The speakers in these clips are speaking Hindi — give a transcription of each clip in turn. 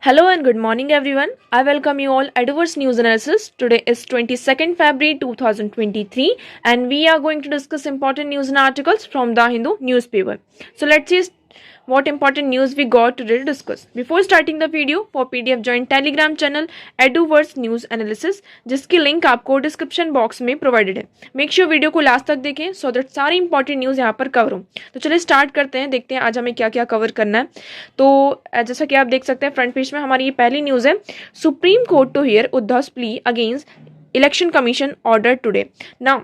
Hello and good morning everyone. I welcome you all at Eduverse News Analysis. Today is 22nd February 2023 and we are going to discuss important news and articles from the Hindu newspaper. So let's see what important news we got today to discuss. Before starting the video, for PDF join Telegram channel Eduverse News Analysis जिसकी लिंक आपको डिस्क्रिप्शन बॉक्स में प्रोवाइडेड है. मेक श्योर वीडियो को लास्ट तक देखें सो दैट सारी इंपॉर्टेंट न्यूज़ यहाँ पर कवर हो. तो चलिए स्टार्ट करते हैं, देखते हैं आज हमें क्या क्या कवर करना है. तो जैसा कि आप देख सकते हैं फ्रंट पेज में हमारी ये पहली न्यूज़ है. Supreme Court to hear Uddhav's plea against Election Commission order today. Now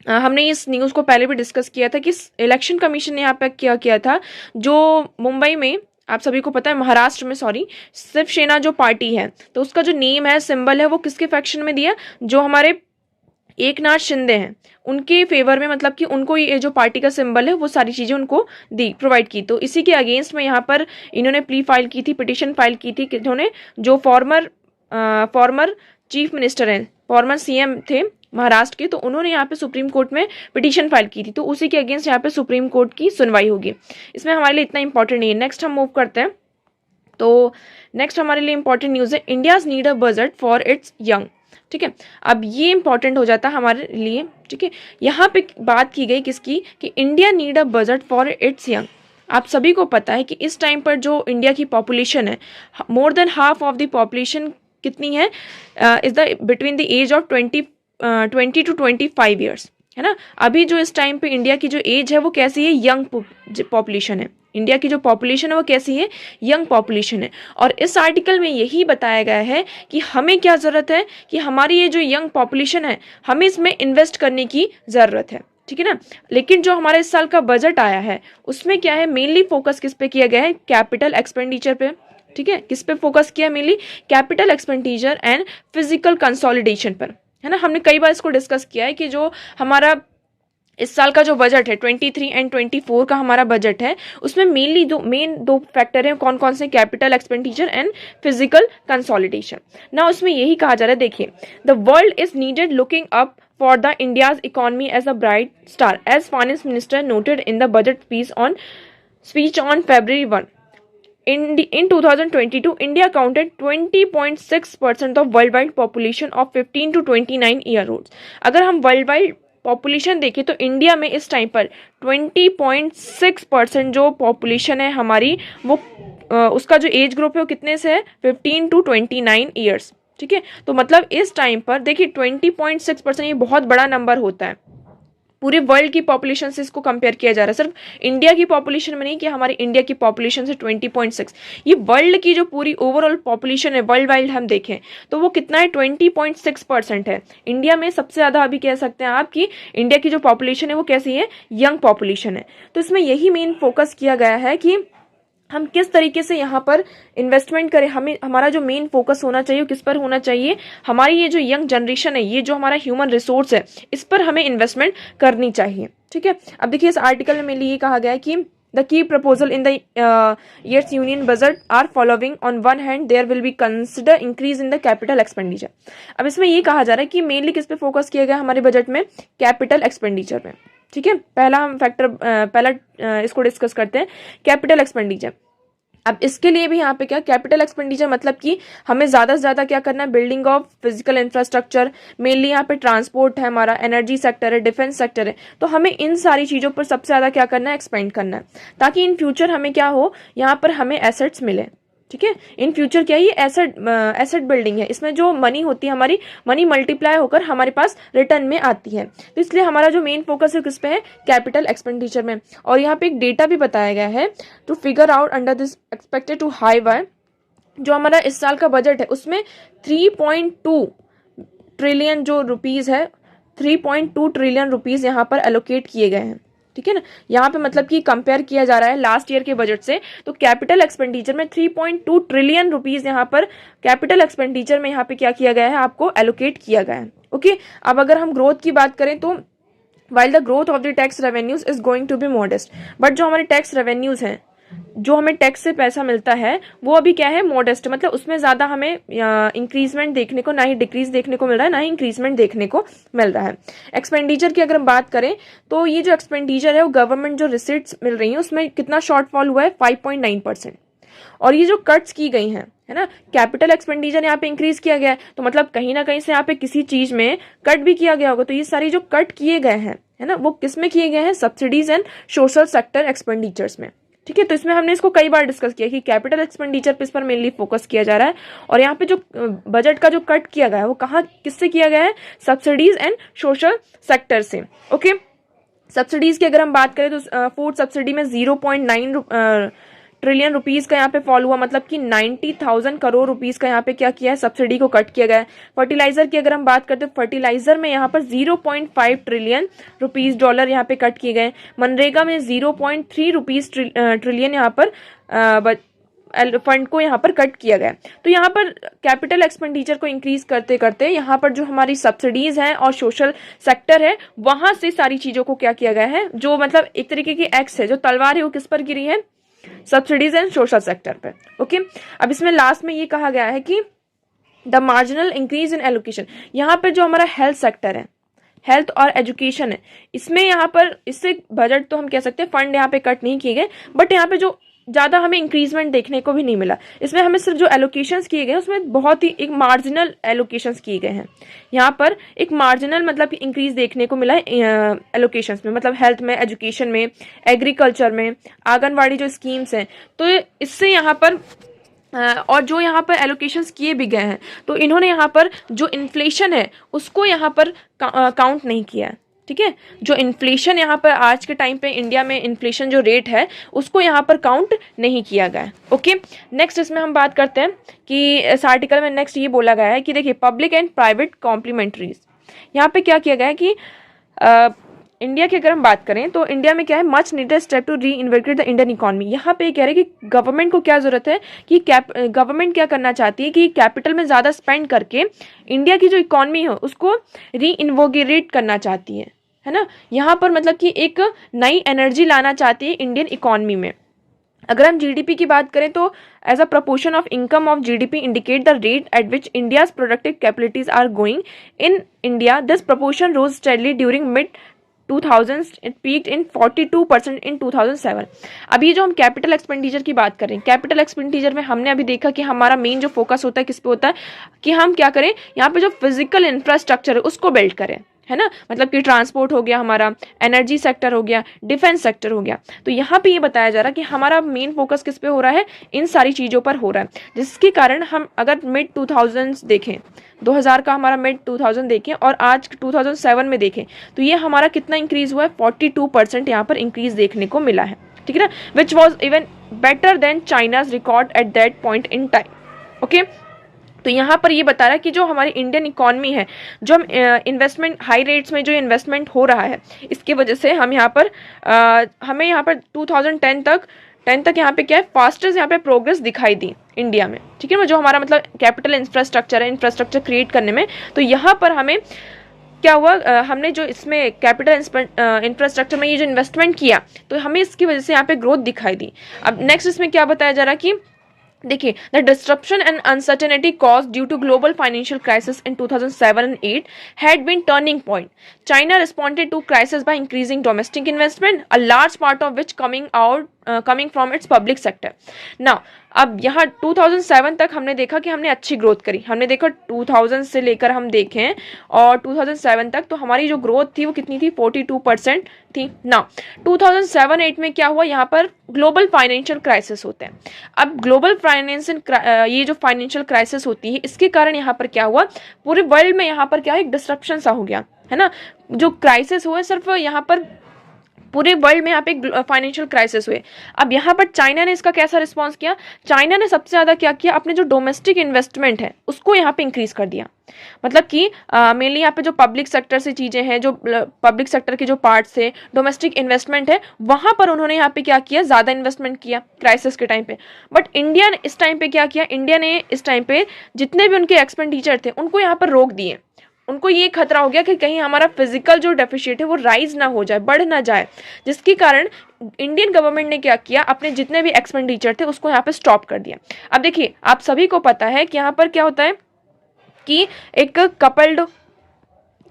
हमने इस न्यूज़ को पहले भी डिस्कस किया था कि इलेक्शन कमीशन ने यहाँ पर क्या किया था. जो मुंबई में आप सभी को पता है, महाराष्ट्र में शिवसेना जो पार्टी है, तो उसका जो नेम है, सिंबल है, वो किसके फैक्शन में दिया, जो हमारे एकनाथ शिंदे हैं उनके फेवर में, मतलब कि उनको ये जो पार्टी का सिंबल है वो सारी चीज़ें उनको दी, प्रोवाइड की. तो इसी के अगेंस्ट में यहाँ पर इन्होंने प्ली फाइल की थी, पिटिशन फाइल की थी. इन्होंने जो फॉर्मर चीफ मिनिस्टर हैं, फॉर्मर सीएम थे महाराष्ट्र के, तो उन्होंने यहाँ पे सुप्रीम कोर्ट में पिटीशन फाइल की थी. तो उसी के अगेंस्ट यहाँ पे सुप्रीम कोर्ट की सुनवाई होगी. इसमें हमारे लिए इतना इंपॉर्टेंट नहीं है. नेक्स्ट हम मूव करते हैं. तो नेक्स्ट हमारे लिए इंपॉर्टेंट न्यूज़ है, India's need a budget for its young. ठीक है, अब ये इंपॉर्टेंट हो जाता है हमारे लिए. ठीक है, यहाँ पे बात की गई किसकी, कि India need a budget for its young. आप सभी को पता है कि इस टाइम पर जो इंडिया की पॉपुलेशन है, more than half of the population कितनी है, is the between the age of 20 to 25 years, है ना. अभी जो इस टाइम पे इंडिया की जो एज है वो कैसी है, यंग पॉपुलेशन है. इंडिया की जो पॉपुलेशन है वो कैसी है, यंग पॉपुलेशन है. और इस आर्टिकल में यही बताया गया है कि हमें क्या ज़रूरत है, कि हमारी ये जो यंग पॉपुलेशन है, हमें इसमें इन्वेस्ट करने की ज़रूरत है. ठीक है ना. लेकिन जो हमारे इस साल का बजट आया है उसमें क्या है, मेनली फोकस किस पे किया गया है, कैपिटल एक्सपेंडिचर पे. ठीक है, किस पे फोकस किया, mainly capital expenditure and physical consolidation पर, है ना. हमने कई बार इसको डिस्कस किया है कि जो हमारा इस साल का जो बजट है 23 एंड 24 का हमारा बजट है, उसमें मेनली दो फैक्टर हैं. कौन कौन से, capital expenditure and physical consolidation. ना उसमें यही कहा जा रहा है, देखिए, the world is needed looking up for the India's economy as a bright star as finance minister noted in the budget speech on February 1. In 2022, India counted 20.6% of worldwide population of 15 to 29 year olds. अगर हम वर्ल्ड वाइड पॉपुलेशन देखें तो इंडिया में इस टाइम पर 20.6% जो पॉपुलेशन है हमारी, वो उसका जो एज ग्रुप है वो कितने से है, 15 to 29 ईयर्स. ठीक है, तो मतलब इस टाइम पर देखिए 20.6%, ये बहुत बड़ा नंबर होता है. पूरे वर्ल्ड की पॉपुलेशन से इसको कंपेयर किया जा रहा है, सिर्फ इंडिया की पॉपुलेशन में नहीं कि हमारी इंडिया की पॉपुलेशन से 20.6. ये वर्ल्ड की जो पूरी ओवरऑल पॉपुलेशन है वर्ल्ड वाइड हम देखें तो वो कितना है, 20.6% है. इंडिया में सबसे ज़्यादा अभी कह सकते हैं आप कि इंडिया की जो पॉपुलेशन है वो कैसी है, यंग पॉपुलेशन है. तो इसमें यही मेन फोकस किया गया है कि हम किस तरीके से यहाँ पर इन्वेस्टमेंट करें. हमारा जो मेन फोकस होना चाहिए किस पर होना चाहिए, हमारी ये जो यंग जनरेशन है, ये जो हमारा ह्यूमन रिसोर्स है, इस पर हमें इन्वेस्टमेंट करनी चाहिए. ठीक है, अब देखिए इस आर्टिकल में मेरे लिए ये कहा गया है कि द की proposal in the years union budget are following. On one hand there will be consider increase in the capital expenditure. अब इसमें ये कहा जा रहा है कि मेनली किस पे फोकस किया गया हमारे बजट में, कैपिटल एक्सपेंडिचर में. ठीक है, पहला हम फैक्टर इसको डिस्कस करते हैं, कैपिटल एक्सपेंडिचर. अब इसके लिए भी यहाँ पे क्या, कैपिटल एक्सपेंडिचर मतलब कि हमें ज़्यादा से ज़्यादा क्या करना है, building of physical infrastructure. Mainly यहाँ पे ट्रांसपोर्ट है हमारा, एनर्जी सेक्टर है, डिफेंस सेक्टर है. तो हमें इन सारी चीज़ों पर सबसे ज़्यादा क्या करना है, एक्सपेंड करना है, ताकि इन फ्यूचर हमें क्या हो, यहाँ पर हमें एसेट्स मिले. ठीक है, इन फ्यूचर क्या है, ये एसेट बिल्डिंग है. इसमें जो मनी होती है हमारी, मनी मल्टीप्लाई होकर हमारे पास रिटर्न में आती है. तो इसलिए हमारा जो मेन फोकस है किस पे है, कैपिटल एक्सपेंडिचर में. और यहाँ पे एक डेटा भी बताया गया है, to figure out under this expected to high why. जो हमारा इस साल का बजट है उसमें 3.2 ट्रिलियन जो रुपीज़ है, 3.2 ट्रिलियन रुपीज़ यहाँ पर एलोकेट किए गए हैं. ठीक है ना, यहाँ पे मतलब कि कंपेयर किया जा रहा है लास्ट ईयर के बजट से, तो कैपिटल एक्सपेंडिचर में 3.2 ट्रिलियन रुपीज़ यहाँ पर कैपिटल एक्सपेंडिचर में यहाँ पे क्या किया गया है, आपको एलोकेट किया गया है. ओके, अब अगर हम ग्रोथ की बात करें तो while the growth of the tax revenues is going to be modest, but जो हमारे टैक्स रेवेन्यूज हैं, जो हमें टैक्स से पैसा मिलता है वो अभी क्या है, मॉडेस्ट. मतलब उसमें ज़्यादा हमें इंक्रीजमेंट देखने को, ना ही डिक्रीज देखने को मिल रहा है, ना ही इंक्रीजमेंट देखने को मिल रहा है. एक्सपेंडिचर की अगर हम बात करें तो ये जो एक्सपेंडिचर है वो गवर्नमेंट जो रिसीट्स मिल रही है उसमें कितना शॉर्टफॉल हुआ है, 5.9%. और ये जो कट्स की गई हैं है ना। कैपिटल एक्सपेंडिचर यहाँ पे इंक्रीज किया गया है, तो मतलब कहीं ना कहीं से यहाँ पे किसी चीज में कट भी किया गया होगा। तो ये सारी जो कट किए गए हैं, है ना, वो किस में किए गए हैं? Subsidies and social sector expenditures में। ठीक है, तो इसमें हमने इसको कई बार डिस्कस किया कि कैपिटल एक्सपेंडिचर पे इस पर मेनली फोकस किया जा रहा है। और यहाँ पे जो बजट का जो कट किया गया है वो कहाँ किससे किया गया है? सब्सिडीज एंड सोशल सेक्टर से। ओके, सब्सिडीज की अगर हम बात करें तो फूड सब्सिडी में 0.9 ट्रिलियन रुपीस का यहाँ पे फॉल हुआ, मतलब कि 90,000 करोड़ रुपीस का यहाँ पे क्या किया है? सब्सिडी को कट किया गया है। फर्टिलाइजर की अगर हम बात करते हैं, फर्टिलाइजर में यहाँ पर 0.5 ट्रिलियन रुपीस डॉलर यहाँ पे कट किए गए। मनरेगा में 0.3 रुपीस ट्रिलियन यहाँ पर फंड को यहाँ पर कट किया गया। तो यहाँ पर कैपिटल एक्सपेंडिचर को इंक्रीज करते करते यहाँ पर जो हमारी सब्सिडीज हैं और सोशल सेक्टर है, वहां से सारी चीजों को क्या किया गया है? जो मतलब एक तरीके की एक्स है, जो तलवार है, वो किस पर गिरी है? सब्सिडीज एंड सोशल सेक्टर पे। ओके, अब इसमें लास्ट में ये कहा गया है कि the marginal increase in allocation, यहाँ पे जो हमारा हेल्थ सेक्टर है, हेल्थ और एजुकेशन है, इसमें यहाँ पर इससे बजट तो हम कह सकते हैं फंड यहाँ पे कट नहीं किए गए, बट यहाँ पे जो ज़्यादा हमें इंक्रीजमेंट देखने को भी नहीं मिला। इसमें हमें सिर्फ जो एलोकेशंस किए गए उसमें बहुत ही एक मार्जिनल एलोकेशंस किए गए हैं। यहाँ पर एक मार्जिनल मतलब इंक्रीज देखने को मिला है एलोकेशंस में, मतलब हेल्थ में, एजुकेशन में, एग्रीकल्चर में, आंगनवाड़ी जो स्कीम्स हैं, तो इससे यहाँ पर और जो यहाँ पर एलोकेशंस किए भी गए हैं, तो इन्होंने यहाँ पर जो इन्फ्लेशन है उसको यहाँ पर काउंट नहीं किया है। ठीक है, जो इन्फ्लेशन यहाँ पर आज के टाइम पे इंडिया में इन्फ्लेशन जो रेट है उसको यहाँ पर काउंट नहीं किया गया है। ओके, नेक्स्ट इसमें हम बात करते हैं कि इस आर्टिकल में नेक्स्ट ये बोला गया है कि देखिए पब्लिक एंड प्राइवेट कॉम्प्लीमेंट्रीज, यहाँ पे क्या किया गया है कि इंडिया की अगर हम बात करें तो इंडिया में क्या है? मच नीडेड स्टेप टू री इन्वेग्रेट द इंडियन इकोनॉमी। यहाँ पे कह रहे हैं कि गवर्नमेंट को क्या जरूरत है कि गवर्नमेंट क्या करना चाहती है कि कैपिटल में ज़्यादा स्पेंड करके इंडिया की जो इकोनॉमी है उसको री इन्वोगरेट करना चाहती है ना। यहाँ पर मतलब कि एक नई एनर्जी लाना चाहती है इंडियन इकोनॉमी में। अगर हम जीडीपी की बात करें तो as a proportion of income of GDP indicate the rate at which India's productive capabilities are going in India. This proportion rose steadily during mid 2000s, it peaked in 42% in 2007। अभी जो हम कैपिटल एक्सपेंडिचर की बात करें, कैपिटल एक्सपेंडिचर में हमने अभी देखा कि हमारा मेन जो फोकस होता है किस पे होता है कि हम क्या करें? यहाँ पे जो फिजिकल इंफ्रास्ट्रक्चर है उसको बिल्ड करें, है ना। मतलब कि ट्रांसपोर्ट हो गया, हमारा एनर्जी सेक्टर हो गया, डिफेंस सेक्टर हो गया। तो यहाँ पे ये बताया जा रहा है कि हमारा मेन फोकस किस पे हो रहा है? इन सारी चीज़ों पर हो रहा है, जिसके कारण हम अगर मिड 2000s देखें, 2000 का हमारा मिड 2000 देखें और आज 2007 में देखें तो ये हमारा कितना इंक्रीज हुआ है? 42% यहाँ पर इंक्रीज देखने को मिला है। ठीक है ना, which was even better than China's record at that point in time. Okay, तो यहाँ पर ये बता रहा है कि जो हमारी इंडियन इकोनॉमी है, जो हम इन्वेस्टमेंट हाई रेट्स में जो इन्वेस्टमेंट हो रहा है, इसकी वजह से हम यहाँ पर हमें यहाँ पर 2010 तक यहाँ पे क्या है? फास्टेस्ट यहाँ पे प्रोग्रेस दिखाई दी इंडिया में। ठीक है ना, जो हमारा मतलब कैपिटल इंफ्रास्ट्रक्चर है, इंफ्रास्ट्रक्चर क्रिएट करने में, तो यहाँ पर हमें क्या हुआ? हमने जो इसमें कैपिटल इंफ्रास्ट्रक्चर में ये जो इन्वेस्टमेंट किया तो हमें इसकी वजह से यहाँ पे ग्रोथ दिखाई दी। अब नेक्स्ट इसमें क्या बताया जा रहा है कि देखिए the disruption and uncertainty cause due to global financial crisis in 2007 and 8 had been turning point. China responded to crisis by increasing domestic investment, a large part of which coming from its public sector. Now अब यहाँ 2007 तक हमने देखा कि हमने अच्छी ग्रोथ करी। हमने देखा 2000 से लेकर हम देखें और 2007 तक तो हमारी जो ग्रोथ थी वो कितनी थी? 42% थी ना। 2007-8 में क्या हुआ? यहाँ पर ग्लोबल फाइनेंशियल क्राइसिस होते हैं। अब ग्लोबल ये जो फाइनेंशियल क्राइसिस होती है इसके कारण यहाँ पर क्या हुआ? पूरे वर्ल्ड में यहाँ पर क्या है? एक डिस्ट्रप्शन सा हो गया, है ना। जो क्राइसिस हुआ सिर्फ यहाँ पर पूरे वर्ल्ड में यहाँ पे फाइनेंशियल क्राइसिस हुए। अब यहाँ पर चाइना ने इसका कैसा रिस्पांस किया? चाइना ने सबसे ज़्यादा क्या किया? अपने जो डोमेस्टिक इन्वेस्टमेंट है उसको यहाँ पे इंक्रीज कर दिया। मतलब कि मेनली यहाँ पे जो पब्लिक सेक्टर से चीज़ें हैं, जो पब्लिक सेक्टर के जो पार्ट्स है, डोमेस्टिक इन्वेस्टमेंट है, वहाँ पर उन्होंने यहाँ पे क्या किया? ज़्यादा इन्वेस्टमेंट किया क्राइसिस के टाइम पे। बट इंडिया ने इस टाइम पे क्या किया? इंडिया ने इस टाइम पे जितने भी उनके एक्सपेंडिचर थे उनको यहाँ पर रोक दिए। उनको ये खतरा हो गया कि कहीं हमारा फिजिकल जो डेफिशिएट है वो राइज ना हो जाए, बढ़ ना जाए, जिसके कारण इंडियन गवर्नमेंट ने क्या किया? अपने जितने भी एक्सपेंडिचर थे उसको यहाँ पे स्टॉप कर दिया। अब देखिए आप सभी को पता है कि यहाँ पर क्या होता है कि एक कपल्ड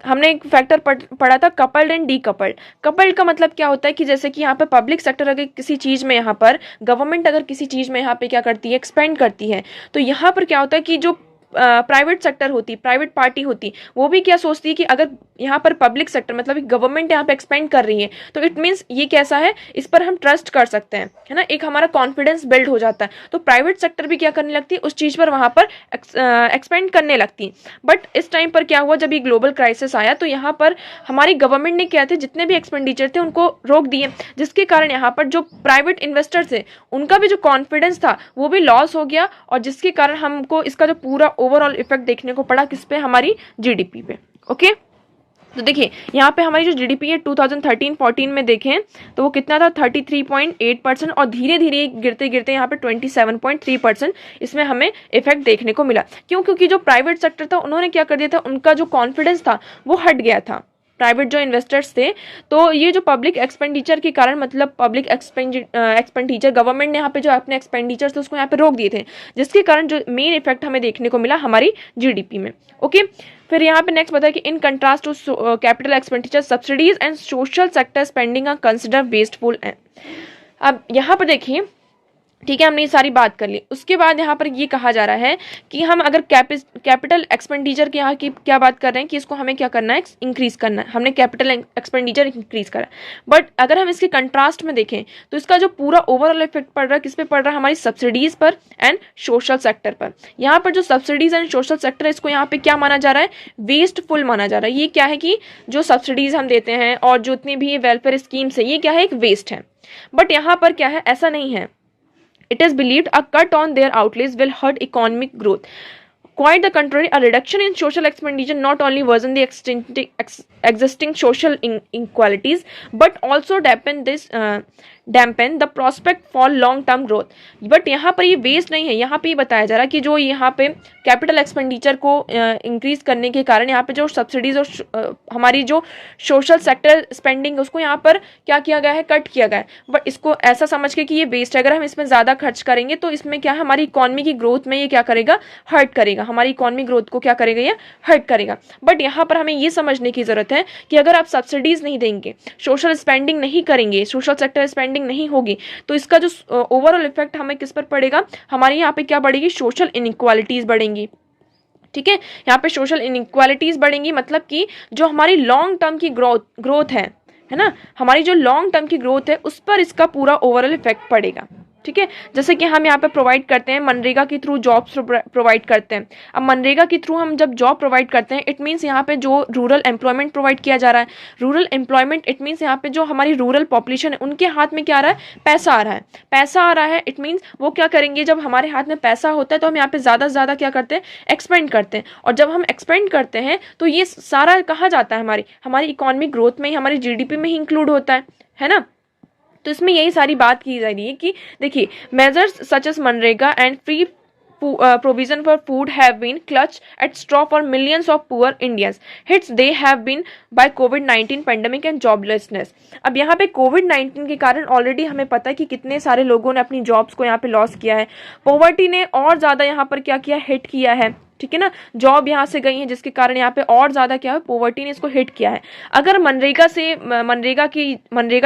हमने एक फैक्टर पढ़ा था कपल्ड एंड डीकपल्ड। कपल्ड का मतलब क्या होता है कि जैसे कि यहाँ पे पब्लिक सेक्टर अगर किसी चीज़ में, यहाँ पर गवर्नमेंट अगर किसी चीज़ में यहाँ पे क्या करती है, एक्सपेंड करती है, तो यहाँ पर क्या होता है कि जो प्राइवेट सेक्टर होती, प्राइवेट पार्टी होती, वो भी क्या सोचती है कि अगर यहाँ पर पब्लिक सेक्टर मतलब गवर्नमेंट यहाँ पे एक्सपेंड कर रही है तो इट मीन्स ये कैसा है, इस पर हम ट्रस्ट कर सकते हैं, है ना, एक हमारा कॉन्फिडेंस बिल्ड हो जाता है। तो प्राइवेट सेक्टर भी क्या करने लगती है, उस चीज़ पर वहाँ पर एक्सपेंड करने लगती। बट इस टाइम पर क्या हुआ, जब ये ग्लोबल क्राइसिस आया तो यहाँ पर हमारी गवर्नमेंट ने क्या थे, जितने भी एक्सपेंडिचर थे उनको रोक दिए, जिसके कारण यहाँ पर जो प्राइवेट इन्वेस्टर थे उनका भी जो कॉन्फिडेंस था वो भी लॉस हो गया, और जिसके कारण हमको इसका जो पूरा ओवरऑल इफेक्ट देखने को पड़ा, किस पे, हमारी जीडीपी पे। ओके, तो देखिए यहाँ पे हमारी जो जीडीपी है 2013-14 में देखें तो वो कितना था, 33.8%, और धीरे धीरे गिरते गिरते यहाँ पे 27.3% इसमें हमें इफेक्ट देखने को मिला। क्यों? क्योंकि जो प्राइवेट सेक्टर था उन्होंने क्या कर दिया था, उनका जो कॉन्फिडेंस था वो हट गया था, प्राइवेट जो इन्वेस्टर्स थे। तो ये जो पब्लिक एक्सपेंडिचर के कारण, मतलब पब्लिक एक्सपेंडिचर, गवर्नमेंट ने यहाँ पे जो अपने एक्सपेंडिचर थे उसको यहाँ पे रोक दिए थे, जिसके कारण जो मेन इफेक्ट हमें देखने को मिला हमारी जीडीपी में। ओके, फिर यहाँ पे नेक्स्ट बताया कि in contrast to capital expenditure subsidies and social sector spending are consider wasteful. अब यहाँ पर देखिए, ठीक है, हमने ये सारी बात कर ली। उसके बाद यहाँ पर ये कहा जा रहा है कि हम अगर कैपिटल एक्सपेंडिचर के यहाँ की क्या बात कर रहे हैं कि इसको हमें क्या करना है, इंक्रीज करना है। हमने कैपिटल एक्सपेंडिचर इंक्रीज करा, बट अगर हम इसके कंट्रास्ट में देखें तो इसका जो पूरा ओवरऑल इफेक्ट पड़ रहा है किस पे पड़ रहा है, हमारी सब्सिडीज पर एंड सोशल सेक्टर पर। यहाँ पर जो सब्सिडीज एंड सोशल सेक्टर, इसको यहाँ पे क्या माना जा रहा है, वेस्टफुल माना जा रहा है। ये क्या है कि जो सब्सिडीज हम देते हैं और जो इतनी भी वेलफेयर स्कीम्स है, ये क्या है, एक वेस्ट है। बट यहाँ पर क्या है, ऐसा नहीं है। It is believed a cut on their outlays will hurt economic growth. Quite the contrary, a reduction in social expenditure not only worsen the existing social inequalities but also dampen the prospect for long term growth. But यहाँ पर ये वेस्ट नहीं है, यहाँ पे ये बताया जा रहा है कि जो यहाँ पे कैपिटल एक्सपेंडिचर को इंक्रीज करने के कारण यहाँ पे जो सब्सिडीज और हमारी जो सोशल सेक्टर स्पेंडिंग उसको यहाँ पर क्या किया गया है, कट किया गया है। बट इसको ऐसा समझ के कि ये वेस्ट है, अगर हम इसमें ज़्यादा खर्च करेंगे तो इसमें क्या है, हमारी इकॉनमी की ग्रोथ में ये क्या करेगा, हर्ट करेगा, हमारी इकॉनमी ग्रोथ को क्या करेगा, ये हर्ट करेगा। बट यहाँ पर हमें ये समझने की ज़रूरत है कि अगर आप सब्सिडीज नहीं देंगे, सोशल स्पेंडिंग नहीं करेंगे, सोशल सेक्टर स्पेंडिंग नहीं होगी, तो इसका जो ओवरऑल इफेक्ट हमें किस पर पड़ेगा, हमारी यहाँ पे क्या बढ़ेगी, सोशल इनइक्वालिटीज बढ़ेंगी। ठीक है, यहाँ पे सोशल इनइक्वालिटीज बढ़ेंगी, मतलब कि जो हमारी लॉन्ग टर्म की ग्रोथ है ना, हमारी जो लॉन्ग टर्म की ग्रोथ है उस पर इसका पूरा ओवरऑल इफेक्ट पड़ेगा। ठीक है, जैसे कि हम यहाँ पे प्रोवाइड करते हैं, मनरेगा के थ्रू जॉब्स प्रोवाइड करते हैं। अब मनरेगा के थ्रू हम जब जॉब प्रोवाइड करते हैं, इट मीन्स यहाँ पे जो रूरल एम्प्लॉयमेंट प्रोवाइड किया जा रहा है, रूरल एम्प्लॉयमेंट इट मीन्स यहाँ पे जो हमारी रूरल पॉपुलेशन है उनके हाथ में क्या आ रहा है, पैसा आ रहा है। पैसा आ रहा है, इट मीन्स वो क्या करेंगे, जब हमारे हाथ में पैसा होता है तो हम यहाँ पे ज़्यादा से ज़्यादा क्या करते हैं, एक्सपेंड करते हैं। और जब हम एक्सपेंड करते हैं तो ये सारा कहाँ जाता है, हमारी इकॉनमिक ग्रोथ में ही, हमारी जीडीपी में ही इंक्लूड होता है ना। तो इसमें यही सारी बात की जा रही है कि देखिए, मेजर्स सच एज मनरेगा and free provision for food have been clutch at straw for millions of poor Indians. Hits they have been by COVID-19 pandemic and joblessness. अब यहाँ पे COVID-19 के कारण ऑलरेडी हमें पता है कि कितने सारे लोगों ने अपनी जॉब्स को यहाँ पे लॉस किया है। पॉवर्टी ने और ज़्यादा यहाँ पर क्या किया, हिट किया है। ठीक है ना, जॉब यहाँ से गई है जिसके कारण यहाँ पे और ज़्यादा क्या है, पॉवर्टी ने इसको हिट किया है। अगर मनरेगा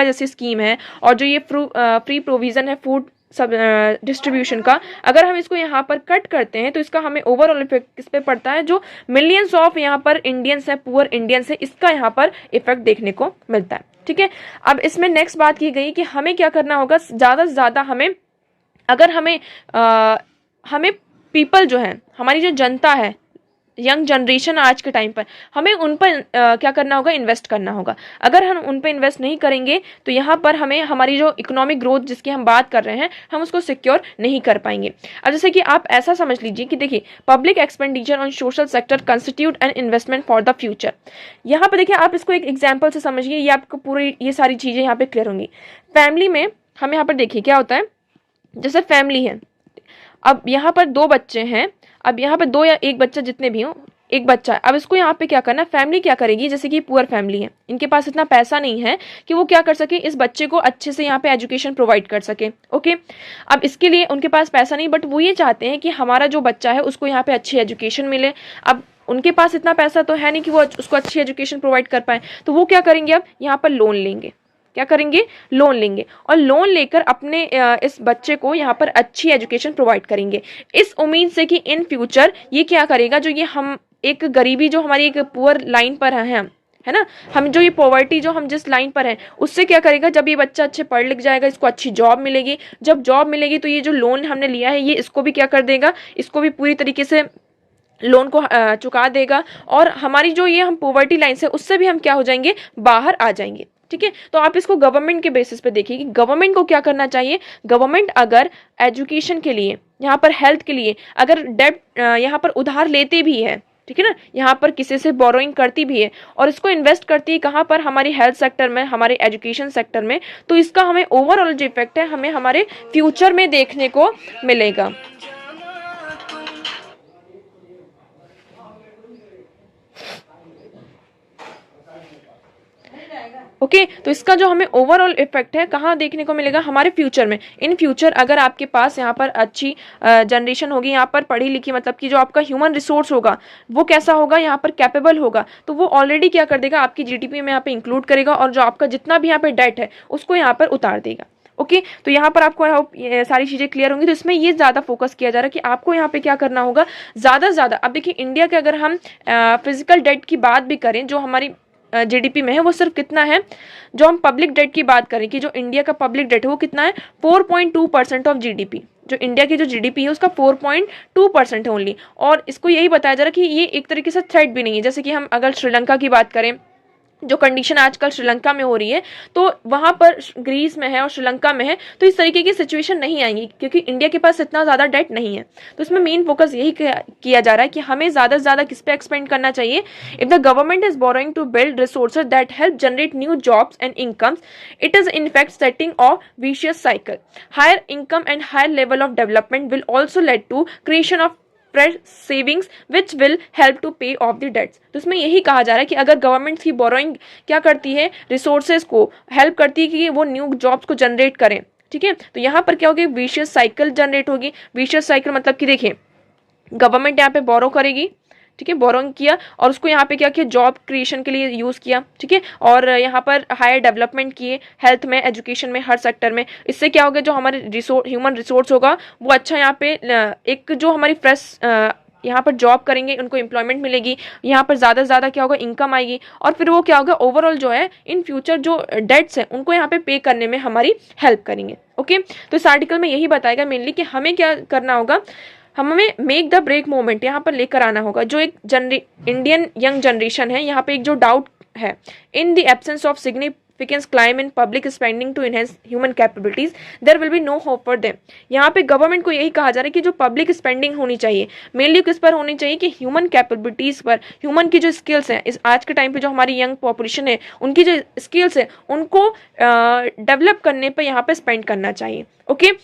जैसी स्कीम है और जो ये फ्री प्रोविज़न है फूड सब डिस्ट्रीब्यूशन का, अगर हम इसको यहाँ पर कट करते हैं तो इसका हमें ओवरऑल इफेक्ट किस पे पड़ता है, जो मिलियंस ऑफ यहाँ पर इंडियंस है, पुअर इंडियंस है, इसका यहाँ पर इफेक्ट देखने को मिलता है। ठीक है, अब इसमें नेक्स्ट बात की गई कि हमें क्या करना होगा, ज़्यादा से ज़्यादा हमें पीपल जो है, हमारी जो जनता है, यंग जनरेशन आज के टाइम पर, हमें उन पर क्या करना होगा, इन्वेस्ट करना होगा। अगर हम उन पर इन्वेस्ट नहीं करेंगे तो यहाँ पर हमें हमारी जो इकोनॉमिक ग्रोथ जिसकी हम बात कर रहे हैं, हम उसको सिक्योर नहीं कर पाएंगे। अब जैसे कि आप ऐसा समझ लीजिए कि देखिए, public expenditure on social sector constitute an investment for the future. यहाँ पर देखिए, आप इसको एक एग्जाम्पल से समझिए, ये आपको पूरी ये सारी चीज़ें यहाँ पर क्लियर होंगी। फैमिली में हम यहाँ पर देखिए क्या होता है, जैसे फैमिली है, अब यहाँ पर 2 बच्चे हैं, अब यहाँ पे 2 या 1 बच्चा जितने भी हो, एक बच्चा है, अब इसको यहाँ पे क्या करना, फैमिली क्या करेगी, जैसे कि पुअर फैमिली है, इनके पास इतना पैसा नहीं है कि वो क्या कर सके, इस बच्चे को अच्छे से यहाँ पे एजुकेशन प्रोवाइड कर सके। ओके, अब इसके लिए उनके पास पैसा नहीं, बट वो ये चाहते हैं कि हमारा जो बच्चा है उसको यहाँ पे अच्छी एजुकेशन मिले। अब उनके पास इतना पैसा तो है नहीं कि वो उसको अच्छी एजुकेशन प्रोवाइड कर पाए, तो वो क्या करेंगे, अब यहाँ पर लोन लेंगे। क्या करेंगे, लोन लेंगे, और लोन लेकर अपने इस बच्चे को यहाँ पर अच्छी एजुकेशन प्रोवाइड करेंगे, इस उम्मीद से कि इन फ्यूचर ये क्या करेगा, जो ये हम एक गरीबी जो हमारी एक पुअर लाइन पर है ना, हम जो ये पॉवर्टी जो हम जिस लाइन पर हैं उससे क्या करेगा, जब ये बच्चा अच्छे पढ़ लिख जाएगा, इसको अच्छी जॉब मिलेगी, जब जॉब मिलेगी तो ये जो लोन हमने लिया है ये इसको भी क्या कर देगा, इसको भी पूरी तरीके से लोन को चुका देगा, और हमारी जो ये हम पॉवर्टी लाइन से उससे भी हम क्या हो जाएंगे, बाहर आ जाएंगे। ठीक है, तो आप इसको गवर्नमेंट के बेसिस पे देखिए कि गवर्नमेंट को क्या करना चाहिए। गवर्नमेंट अगर एजुकेशन के लिए, यहाँ पर हेल्थ के लिए अगर डेट यहाँ पर उधार लेते भी है, ठीक है ना, यहाँ पर किसी से बोरोइंग करती भी है और इसको इन्वेस्ट करती है कहाँ पर, हमारी हेल्थ सेक्टर में, हमारे एजुकेशन सेक्टर में, तो इसका हमें ओवरऑल जो इफेक्ट है हमें हमारे फ्यूचर में देखने को मिलेगा। ओके, तो इसका जो हमें ओवरऑल इफेक्ट है कहाँ देखने को मिलेगा, हमारे फ्यूचर में। इन फ्यूचर अगर आपके पास यहाँ पर अच्छी जनरेशन होगी, यहाँ पर पढ़ी लिखी, मतलब कि जो आपका ह्यूमन रिसोर्स होगा वो कैसा होगा, यहाँ पर कैपेबल होगा, तो वो ऑलरेडी क्या कर देगा, आपकी जीडीपी में यहाँ पे इंक्लूड करेगा, और जो आपका जितना भी यहाँ पे डेट है उसको यहाँ पर उतार देगा। ओके, तो यहाँ पर आपको सारी चीज़ें क्लियर होंगी। तो इसमें ये ज़्यादा फोकस किया जा रहा है कि आपको यहाँ पे क्या करना होगा, ज़्यादा से ज़्यादा। अब देखिए इंडिया के अगर हम फिजिकल डेट की बात भी करें जो हमारी जीडीपी में है, वो सिर्फ कितना है, जो हम पब्लिक डेट की बात करें कि जो इंडिया का पब्लिक डेट है वो कितना है, 4.2% ऑफ जीडीपी। जो इंडिया की जो जीडीपी है उसका 4.2% है ओनली, और इसको यही बताया जा रहा है कि ये एक तरीके से थ्रेट भी नहीं है। जैसे कि हम अगर श्रीलंका की बात करें, जो कंडीशन आजकल श्रीलंका में हो रही है, तो वहां पर ग्रीस में है और श्रीलंका में है, तो इस तरीके की सिचुएशन नहीं आएंगी क्योंकि इंडिया के पास इतना ज़्यादा डेट नहीं है। तो इसमें मेन फोकस यही किया जा रहा है कि हमें ज़्यादा से ज़्यादा किस पे एक्सपेंड करना चाहिए। If the government is borrowing to build resources that help generate new jobs and incomes, it is in fact setting of vicious cycle. Higher income and higher level of development will also lead to creation of fresh savings which will help to pay off the debts। तो इसमें यही कहा जा रहा है कि अगर गवर्नमेंट की बोरोइंग क्या करती है, रिसोर्सेज को हेल्प करती है कि वो न्यू जॉब्स को जनरेट करें। ठीक है, तो यहाँ पर क्या होगी, विशियस साइकिल जनरेट होगी। विशियस साइकिल मतलब कि देखिए गवर्नमेंट यहाँ पे बोरो करेगी, ठीक है, बोरोइंग किया और उसको यहाँ पे क्या किया, जॉब क्रिएशन के लिए यूज़ किया, ठीक है, और यहाँ पर हायर डेवलपमेंट किए हेल्थ में, एजुकेशन में, हर सेक्टर में। इससे क्या होगा, जो हमारे ह्यूमन रिसोर्स होगा वो अच्छा यहाँ पे एक जो हमारी फ्रेश यहाँ पर जॉब करेंगे उनको एम्प्लॉयमेंट मिलेगी, यहाँ पर ज़्यादा से ज़्यादा क्या होगा, इनकम आएगी, और फिर वो क्या होगा, ओवरऑल जो है इन फ्यूचर जो डेट्स हैं उनको यहाँ पे पे करने में हमारी हेल्प करेंगे। ओके, तो इस आर्टिकल में यही बताएगा मेनली कि हमें क्या करना होगा, हमें मेक द ब्रेक मोमेंट यहाँ पर लेकर आना होगा। जो एक इंडियन यंग जनरेशन है, यहाँ पे एक जो डाउट है, in the absence of significance climb in public spending to enhance human capabilities there will be no hope for them. यहाँ पे गवर्नमेंट को यही कहा जा रहा है कि जो पब्लिक स्पेंडिंग होनी चाहिए मेनली किस पर होनी चाहिए, कि ह्यूमन कैपेबिलिटीज पर, ह्यूमन की जो स्किल्स हैं, इस आज के टाइम पे जो हमारी यंग पॉपुलेशन है उनकी जो स्किल्स है उनको डेवलप करने पर यहाँ पे स्पेंड करना चाहिए। ओके,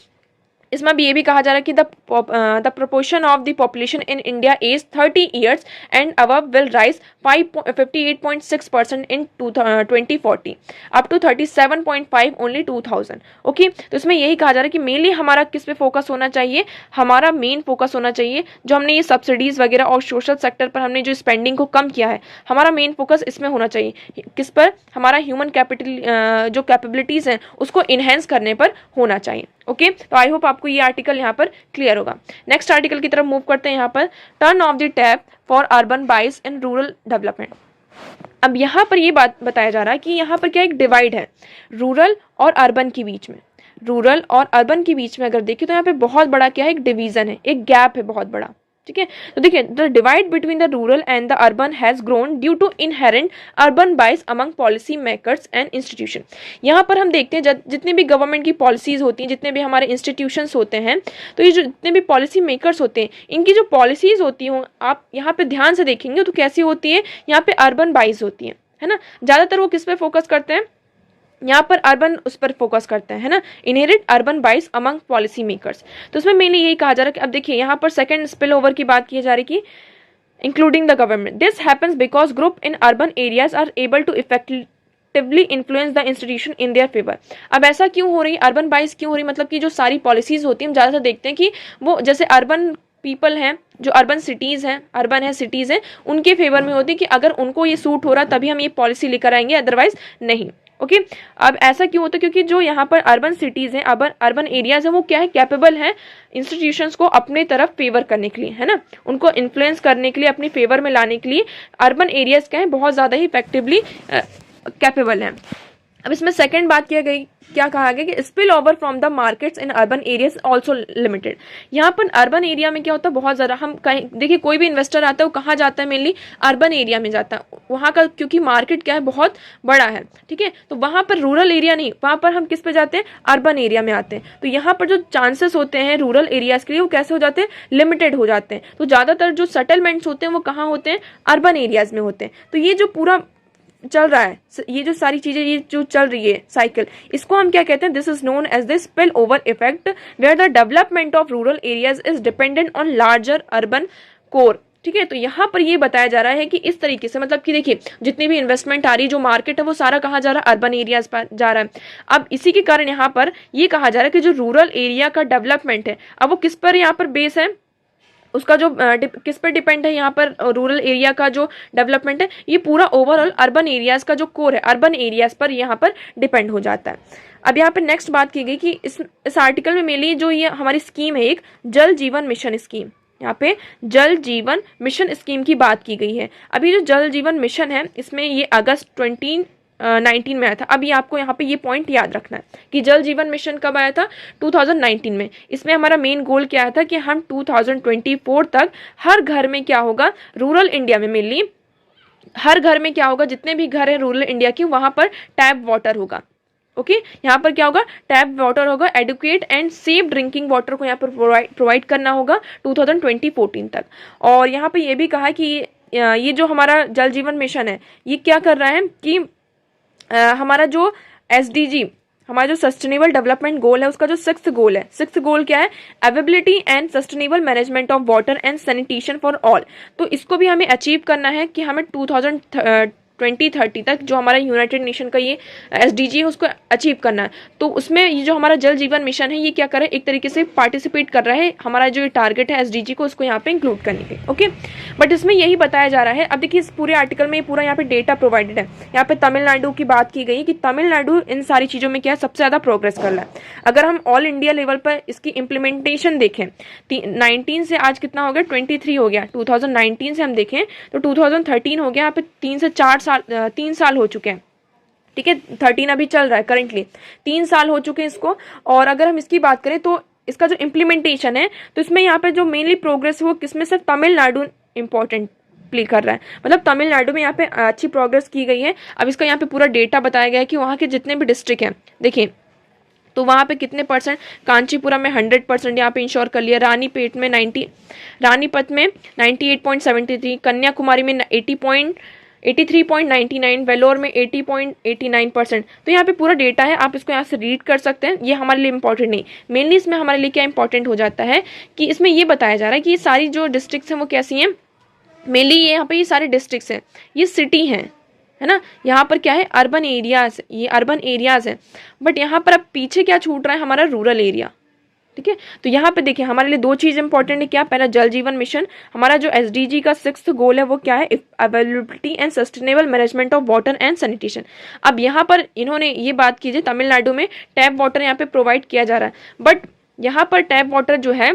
इसमें भी ये भी कहा जा रहा है कि the proportion of the population in India as 30 years and above will rise 58.6% in 2040 up to 37.5 only 2000। Okay, तो इसमें यही कहा जा रहा है कि मेनली हमारा किस पे फोकस होना चाहिए, हमारा मेन फोकस होना चाहिए जो हमने ये सब्सिडीज वगैरह और सोशल सेक्टर पर हमने जो स्पेंडिंग को कम किया है, हमारा मेन फोकस इसमें होना चाहिए। किस पर, हमारा ह्यूमन कैपिटल जो कैपेबिलिटीज हैं उसको इन्हेंस करने पर होना चाहिए। ओके, तो आई होप आपको ये आर्टिकल यहाँ पर क्लियर होगा। नेक्स्ट आर्टिकल की तरफ मूव करते हैं। यहाँ पर turn off the tap for urban बाइस इन रूरल डेवलपमेंट। अब यहाँ पर ये बात बताया जा रहा है कि यहाँ पर क्या एक डिवाइड है रूरल और अर्बन के बीच में। रूरल और अर्बन के बीच में अगर देखें तो यहाँ पे बहुत बड़ा क्या है, एक डिवीजन है, एक गैप है बहुत बड़ा। ठीक है, तो देखिए the divide between the rural and the urban has grown due to inherent urban bias among policy makers and institution. यहाँ पर हम देखते हैं जितने भी गवर्नमेंट की पॉलिसीज होती हैं, जितने भी हमारे इंस्टीट्यूशंस होते हैं, तो ये जो जितने भी पॉलिसी मेकर्स होते हैं इनकी जो पॉलिसीज होती हैं आप यहाँ पे ध्यान से देखेंगे तो कैसी होती है, यहाँ पे अर्बन बाइस होती है ना। ज़्यादातर वो किस पे फोकस करते हैं, यहाँ पर अर्बन उस पर फोकस करते हैं, है ना, inherit urban bias among policy makers. तो उसमें मेनली यही कहा जा रहा है कि अब देखिए यहाँ पर सेकंड स्पिल ओवर की बात की जा रही है कि including the government. This happens because group in urban areas are able to effectively influence the institution in their favor. अब ऐसा क्यों हो रही, अर्बन बाइस क्यों हो रही, मतलब कि जो सारी पॉलिसीज होती हैं हम ज़्यादातर देखते हैं कि वो जैसे अर्बन पीपल हैं, जो अर्बन सिटीज़ हैं, अर्बन है सिटीज़ हैं, उनके फेवर में होती है कि अगर उनको ये सूट हो रहा तभी हम ये पॉलिसी लेकर आएंगे, अदरवाइज नहीं. ओके अब ऐसा क्यों होता है, क्योंकि जो यहाँ पर अर्बन सिटीज़ हैं, अर्बन एरियाज हैं, वो क्या है, कैपेबल हैं इंस्टीट्यूशंस को अपने तरफ फेवर करने के लिए, है ना, उनको इन्फ्लुएंस करने के लिए, अपनी फेवर में लाने के लिए अर्बन एरियाज क्या है, बहुत ज़्यादा ही इफेक्टिवली कैपेबल हैं. अब इसमें सेकंड बात क्या कहा गया कि spill over from the markets in urban areas also limited. यहाँ पर अर्बन एरिया में क्या होता है, बहुत ज़्यादा हम कहीं देखिए कोई भी इन्वेस्टर आता है वो कहाँ जाता है, मेनली अर्बन एरिया में जाता है, वहाँ का क्योंकि मार्केट क्या है, बहुत बड़ा है. ठीक है, तो वहाँ पर रूरल एरिया नहीं, वहाँ पर हम किस पे जाते हैं, अर्बन एरिया में आते हैं. तो यहाँ पर जो चांसेस होते हैं रूरल एरियाज के लिए वो कैसे हो जाते हैं, लिमिटेड हो जाते हैं. तो ज़्यादातर जो सेटलमेंट्स होते हैं वो कहाँ होते हैं, अर्बन एरियाज में होते हैं. तो ये जो पूरा चल रहा है, ये जो सारी चीजें, ये जो चल रही है साइकिल, इसको हम क्या कहते हैं, this is known as the spill over effect where the development of rural areas is dependent on larger urban core. ठीक है, तो यहाँ पर ये बताया जा रहा है कि इस तरीके से, मतलब कि देखिए जितनी भी इन्वेस्टमेंट आ रही, जो मार्केट है वो सारा कहाँ जा रहा है, अर्बन एरियाज पर जा रहा है. अब इसी के कारण यहाँ पर ये कहा जा रहा है कि जो रूरल एरिया का डेवलपमेंट है, अब वो किस पर यहाँ पर बेस है, उसका जो किस पर डिपेंड है, यहाँ पर रूरल एरिया का जो डेवलपमेंट है ये पूरा ओवरऑल अर्बन एरियाज का जो कोर है, अर्बन एरियाज पर यहाँ पर डिपेंड हो जाता है. अब यहाँ पर नेक्स्ट बात की गई कि इस आर्टिकल में मेनली जो ये हमारी स्कीम है, एक जल जीवन मिशन स्कीम, यहाँ पे जल जीवन मिशन स्कीम की बात की गई है. अभी जो जल जीवन मिशन है इसमें ये अगस्त 2019 में आया था. अभी आपको यहाँ पे ये पॉइंट याद रखना है कि जल जीवन मिशन कब आया था, 2019 में. इसमें हमारा मेन गोल क्या था कि हम 2024 तक हर घर में क्या होगा, रूरल इंडिया में मेनली हर घर में क्या होगा, जितने भी घर हैं रूरल इंडिया के, वहाँ पर टैप वाटर होगा. ओके यहाँ पर क्या होगा, टैप वाटर होगा, adequate and safe drinking water को यहाँ पर प्रोवाइड करना होगा 2014 तक. और यहाँ पर ये भी कहा कि ये जो हमारा जल जीवन मिशन है ये क्या कर रहा है कि हमारा जो SDG, हमारा जो सस्टेनेबल डेवलपमेंट गोल है, उसका जो सिक्स्थ गोल क्या है, availability and sustainable management of water and sanitation for all. तो इसको भी हमें अचीव करना है कि हमें 2030 तक जो हमारा यूनाइटेड नेशन का ये SDG है उसको अचीव करना है. तो उसमें ये जो हमारा जल जीवन मिशन है ये क्या कर रहा है, एक तरीके से पार्टिसिपेट कर रहा है, हमारा जो ये टारगेट है SDG को उसको यहाँ पे इंक्लूड करने के. ओके बट इसमें यही बताया जा रहा है. अब देखिए इस पूरे आर्टिकल में पूरा यहाँ पे डेटा प्रोवाइडेड है. यहाँ पे तमिलनाडु की बात की गई कि तमिलनाडु इन सारी चीज़ों में क्या है, सबसे ज़्यादा प्रोग्रेस कर रहा है. अगर हम ऑल इंडिया लेवल पर इसकी इम्प्लीमेंटेशन देखें, 19 से आज कितना हो गया, 23 हो गया. 2019 से हम देखें तो 2013 हो गया, यहाँ पे 3 साल हो चुके हैं. ठीक है, 13 अभी चल रहा है करंटली, 3 साल हो चुके हैं इसको. और अगर हम इसकी बात करें तो इसका जो इम्प्लीमेंटेशन है, तो इसमें यहाँ पे जो मेनली प्रोग्रेस है वो किसमें, सिर्फ तमिलनाडु इंपॉर्टेंट प्ले कर रहा है. मतलब तमिलनाडु में यहाँ पे अच्छी प्रोग्रेस की गई है. अब इसका यहाँ पे पूरा डेटा बताया गया है कि वहाँ के जितने भी डिस्ट्रिक्ट हैं, देखिए तो वहाँ पे कितने परसेंट, कांचीपुरम में 100% यहाँ पे इंश्योर कर लिया, रानीपत में 98.73, कन्याकुमारी में 83.99, वेलोर में 80.89%. तो यहाँ पे पूरा डेटा है, आप इसको यहाँ से रीड कर सकते हैं. ये हमारे लिए इंपॉर्टेंट नहीं, मेनली इसमें हमारे लिए क्या इंपॉर्टेंट हो जाता है कि इसमें ये बताया जा रहा है कि ये सारी जो डिस्ट्रिक्ट्स हैं वो कैसी हैं. मेनली ये यहाँ पे ये सारे डिस्ट्रिक्ट्स हैं, ये सिटी हैं, है ना. यहाँ पर क्या है, अर्बन एरियाज, ये अर्बन एरियाज हैं. बट यहाँ पर अब पीछे क्या छूट रहा है, हमारा रूरल एरिया. ठीक है, तो यहाँ पे देखिए हमारे लिए 2 चीज़ इंपॉर्टेंट है. क्या, पहला जल जीवन मिशन, हमारा जो SDG का 6th गोल है वो क्या है, availability and sustainable management of water and sanitation. अब यहाँ पर इन्होंने ये बात की, तमिलनाडु में टैप वाटर यहाँ पे प्रोवाइड किया जा रहा है. बट यहाँ पर टैप वाटर जो है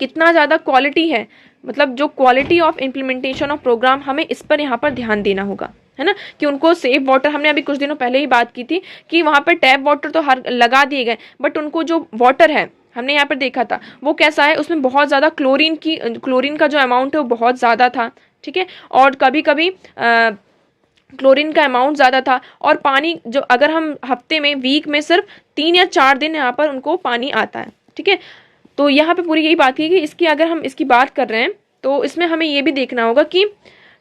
कितना ज़्यादा क्वालिटी है, मतलब जो quality of implementation of program, हमें इस पर यहाँ पर ध्यान देना होगा, है ना, कि उनको सेफ वाटर, हमने अभी कुछ दिनों पहले ही बात की थी कि वहाँ पर टैप वाटर तो हर लगा दिए गए, बट उनको जो वाटर है हमने यहाँ पर देखा था वो कैसा है, उसमें बहुत ज़्यादा क्लोरीन का जो अमाउंट है वो बहुत ज़्यादा था. ठीक है, और कभी कभी क्लोरीन का अमाउंट ज़्यादा था. और पानी जो, अगर हम हफ्ते में, वीक में सिर्फ 3 या 4 दिन यहाँ पर उनको पानी आता है. ठीक है, तो यहाँ पे पूरी यही बात की कि इसकी, अगर हम इसकी बात कर रहे हैं तो इसमें हमें ये भी देखना होगा कि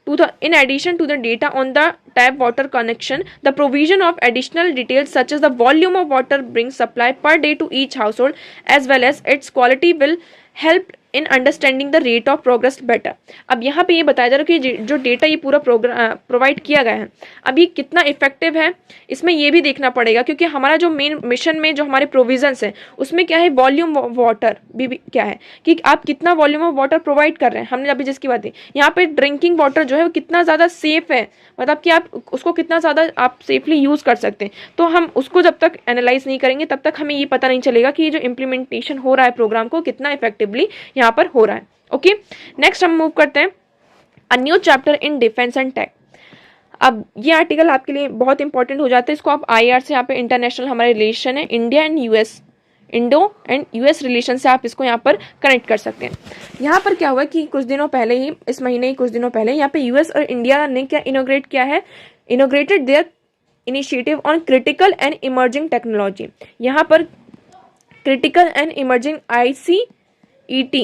in addition to the data on the tap water connection, the provision of additional details such as the volume of water being supplied per day to each household as well as its quality will help in understanding the rate of progress better. अब यहाँ पे ये बताया जा रहा है कि जो डेटा ये पूरा प्रोवाइड किया गया है अब ये कितना इफेक्टिव है, इसमें ये भी देखना पड़ेगा, क्योंकि हमारा जो मेन मिशन में जो हमारे प्रोविजंस है उसमें क्या है, वॉल्यूम वाटर भी क्या है कि आप कितना वॉल्यूम ऑफ वाटर प्रोवाइड कर रहे हैं। हमने अभी जिसकी बात की यहाँ पे ड्रिंकिंग वाटर जो है वो कितना ज़्यादा सेफ है, मतलब कि आप उसको कितना ज़्यादा आप सेफली यूज़ कर सकते हैं। तो हम उसको जब तक एनालाइज नहीं करेंगे तब तक हमें ये पता नहीं चलेगा कि ये जो इम्प्लीमेंटेशन हो रहा है प्रोग्राम को कितना इफेक्टिवली यहाँ पर हो रहा है। ओके, नेक्स्ट हम मूव करते हैं a new chapter in defence and tech. अब ये आर्टिकल आपके लिए बहुत इंपॉर्टेंट हो जाता है, इसको आप IR से, यहाँ पे इंटरनेशनल हमारे रिलेशन है India and US, Indo and US relation से आप इसको यहाँ पर कनेक्ट कर सकते हैं। यहाँ पर क्या हुआ कि कुछ दिनों पहले ही, इस महीने ही कुछ दिनों पहले यहाँ पे US और इंडिया ने क्या इनोग्रेट किया है, inaugurated their initiative on critical and emerging technology. यहाँ पर क्रिटिकल एंड इमर्जिंग ICET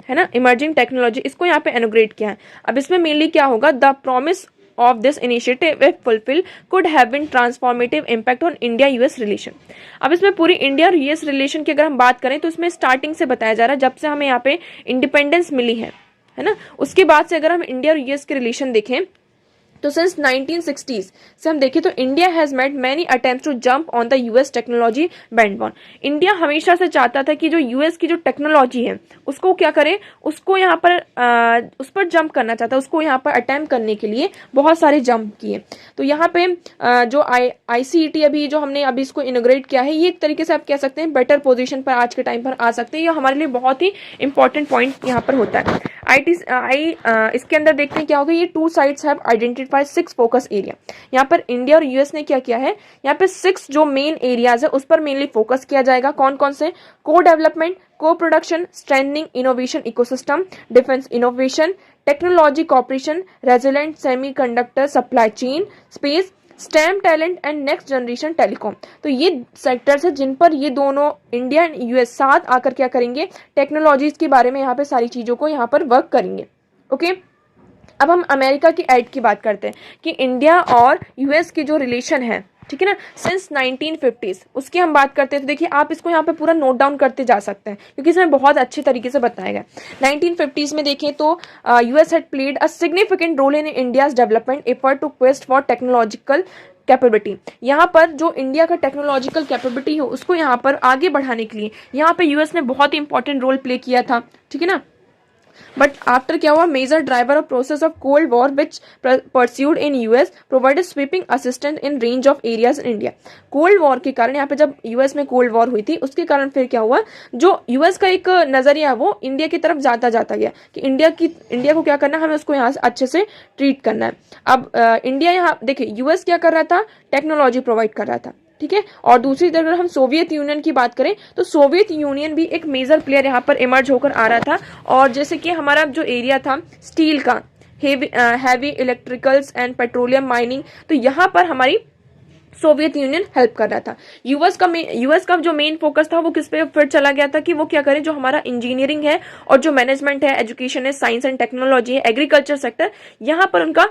है ना, इमर्जिंग टेक्नोलॉजी, इसको यहाँ पे इनोग्रेट किया है। अब इसमें मेनली क्या होगा, the promise of this initiative if fulfilled could have been transformative impact on India-US relation। अब इसमें पूरी इंडिया और US रिलेशन की अगर हम बात करें तो इसमें स्टार्टिंग से बताया जा रहा है, जब से हमें यहाँ पे इंडिपेंडेंस मिली है ना, उसके बाद से अगर हम इंडिया और US के रिलेशन देखें तो सिंस 1960s से हम देखें तो India has made many attempts to jump on the US technology bandwagon. India हमेशा से चाहता था कि जो US की जो टेक्नोलॉजी है उसको क्या करे, उसको यहाँ पर उस पर जंप करना चाहता है, उसको यहाँ पर अटेम्प्ट करने के लिए बहुत सारे जंप किए। तो यहाँ पे जो ICET अभी जो हमने अभी इसको इनोग्रेट किया है, ये एक तरीके से आप कह सकते हैं बेटर पोजिशन पर आज के टाइम पर आ सकते हैं। ये हमारे लिए बहुत ही इंपॉर्टेंट पॉइंट यहाँ पर होता है। इसके अंदर देखते हैं क्या होगा, ये 2 sides have identified 6 focus area. यहाँ पर इंडिया और US ने क्या किया है, यहाँ पे 6 जो मेन एरियाज है उस पर मेनली फोकस किया जाएगा। कौन कौन से, co development, co production, strengthening innovation ecosystem, defence innovation, technology cooperation, resilient semiconductor supply chain, space, STEM talent and next generation telecom. तो ये सेक्टर्स है जिन पर ये दोनों इंडिया एंड US साथ आकर क्या करेंगे, टेक्नोलॉजीज के बारे में यहाँ पे सारी चीजों को यहाँ पर वर्क करेंगे। ओके, अब हम अमेरिका की एड की बात करते हैं कि इंडिया और US की जो रिलेशन है, ठीक है ना, सिंस 1950s उसकी हम बात करते हैं। तो देखिए आप इसको यहाँ पे पूरा नोट डाउन करते जा सकते हैं क्योंकि इसमें बहुत अच्छे तरीके से बताया गया। 1950s में देखें तो US had played a significant role in India's development effort to quest for technological capability. यहाँ पर जो इंडिया का टेक्नोलॉजिकल कैपेबिलिटी हो उसको यहाँ पर आगे बढ़ाने के लिए यहाँ पे US ने बहुत ही इंपॉर्टेंट रोल प्ले किया था, ठीक है ना। बट आफ्टर क्या हुआ, major driver of process of cold war which pursued in US provided sweeping assistance in range of areas in India. Cold war के कारण यहाँ पे जब US में कोल्ड वॉर हुई थी उसके कारण फिर क्या हुआ, जो US का एक नजरिया है वो इंडिया की तरफ जाता गया कि इंडिया को क्या करना है, हमें उसको यहाँ से अच्छे से ट्रीट करना है। अब इंडिया यहाँ देखिए US क्या कर रहा था, टेक्नोलॉजी प्रोवाइड कर रहा था, ठीक है। और दूसरी तरफ अगर हम सोवियत यूनियन की बात करें तो सोवियत यूनियन भी एक मेजर प्लेयर यहाँ पर इमर्ज होकर आ रहा था। और जैसे कि हमारा जो एरिया था स्टील का, heavy electricals and petroleum mining, तो यहाँ पर हमारी सोवियत यूनियन हेल्प कर रहा था। यूएस का जो मेन फोकस था वो किस पे फिर चला गया था कि वो क्या करे, जो हमारा इंजीनियरिंग है और जो मैनेजमेंट है, एजुकेशन है, साइंस एंड टेक्नोलॉजी है, एग्रीकल्चर सेक्टर, यहाँ पर उनका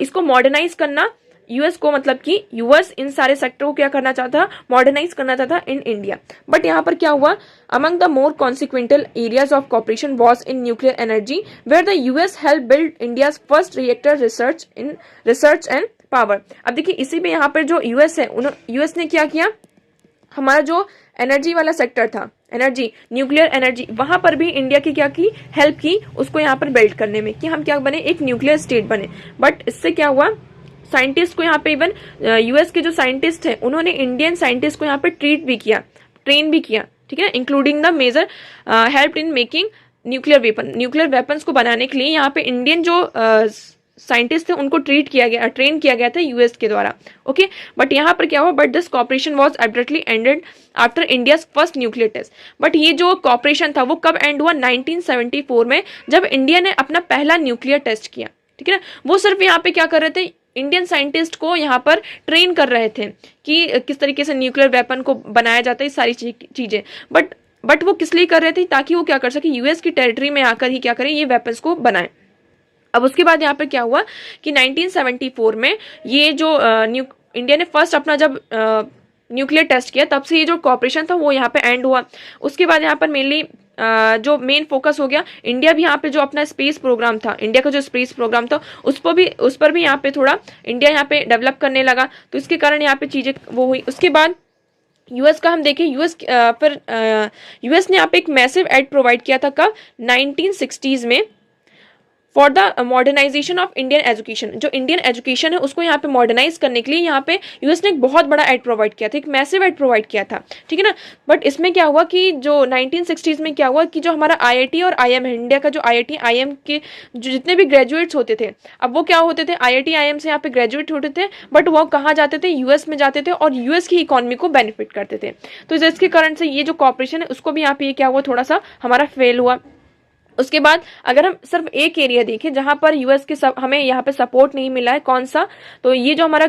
इसको मॉडर्नाइज करना, यूएस को मतलब कि यूएस इन सारे सेक्टर को क्या करना चाहता था, मॉडर्नाइज करना चाहता इन इंडिया। बट यहाँ पर क्या हुआ, among the more consequential areas of cooperation was in nuclear energy where the US help build India's first reactor research and power. अब देखिए इसी में यहाँ पर जो यूएस है, यूएस ने क्या किया, हमारा जो एनर्जी वाला सेक्टर था, एनर्जी, न्यूक्लियर एनर्जी, वहां पर भी इंडिया की क्या की, हेल्प की उसको यहाँ पर बिल्ड करने में कि हम क्या बने, एक न्यूक्लियर स्टेट बने। बट इससे क्या हुआ, साइंटिस्ट को यहाँ पे, इवन यूएस के जो साइंटिस्ट हैं उन्होंने इंडियन साइंटिस्ट को यहाँ पे ट्रेन भी किया, ठीक है, including the major help in making nuclear weapons को बनाने के लिए यहाँ पे इंडियन जो साइंटिस्ट थे उनको ट्रेन किया गया था यूएस के द्वारा। ओके, बट यहाँ पर क्या हुआ, but this cooperation was abruptly ended after India's first nuclear test. But ये जो कॉपरेशन था वो कब एंड हुआ, 1974 में, जब इंडिया ने अपना पहला न्यूक्लियर टेस्ट किया, ठीक है ना। वो सिर्फ यहाँ पे क्या कर रहे थे, इंडियन साइंटिस्ट को यहाँ पर ट्रेन कर रहे थे कि किस तरीके से न्यूक्लियर वेपन को बनाया जाता है, सारी चीजें। बट वो किस लिए कर रहे थे, ताकि वो क्या कर सके, यूएस की टेरिटरी में आकर ही क्या करें, ये वेपन्स को बनाए। अब उसके बाद यहाँ पर क्या हुआ कि 1974 में ये जो इंडिया ने फर्स्ट अपना जब न्यूक्लियर टेस्ट किया, तब से ये जो कॉपरेशन था वो यहाँ पे एंड हुआ। उसके बाद यहाँ पर मेनली जो मेन फोकस हो गया, इंडिया भी यहाँ पे जो अपना स्पेस प्रोग्राम था, इंडिया का जो स्पेस प्रोग्राम था उस पर भी यहाँ पे थोड़ा इंडिया यहाँ पे डेवलप करने लगा, तो इसके कारण यहाँ पे चीजें वो हुई। उसके बाद यूएस का हम देखें, यूएस ने यहाँ पे एक मैसिव एड प्रोवाइड किया था कब, 1960s में, for the modernization of Indian education. जो इंडियन एजुकेशन है उसको यहाँ पे मॉडर्नाइज करने के लिए यहाँ पे यूएस ने एक बहुत बड़ा एड प्रोवाइड किया था, एक मैसिव एड प्रोवाइड किया था, ठीक है ना। बट इसमें क्या हुआ कि जो 1960s में क्या हुआ कि जो हमारा आईआईटी और आईएम है, इंडिया का जो आईआईटी आईएम के जो जितने भी ग्रेजुएट्स होते थे, अब वो क्या होते थे, आईआईटी आईएम से यहाँ पे ग्रेजुएट होते थे, बट वो कहाँ जाते थे, यूएस में जाते थे और यूएस की इकोनॉमी को बेनिफिट करते थे। तो इसके कारण से ये जो कॉपरेशन है उसको भी यहाँ पे क्या हुआ, थोड़ा सा हमारा फेल हुआ। उसके बाद अगर हम सिर्फ एक एरिया देखें जहां पर यूएस के हमें यहाँ पे सपोर्ट नहीं मिला है, कौन सा, तो ये जो हमारा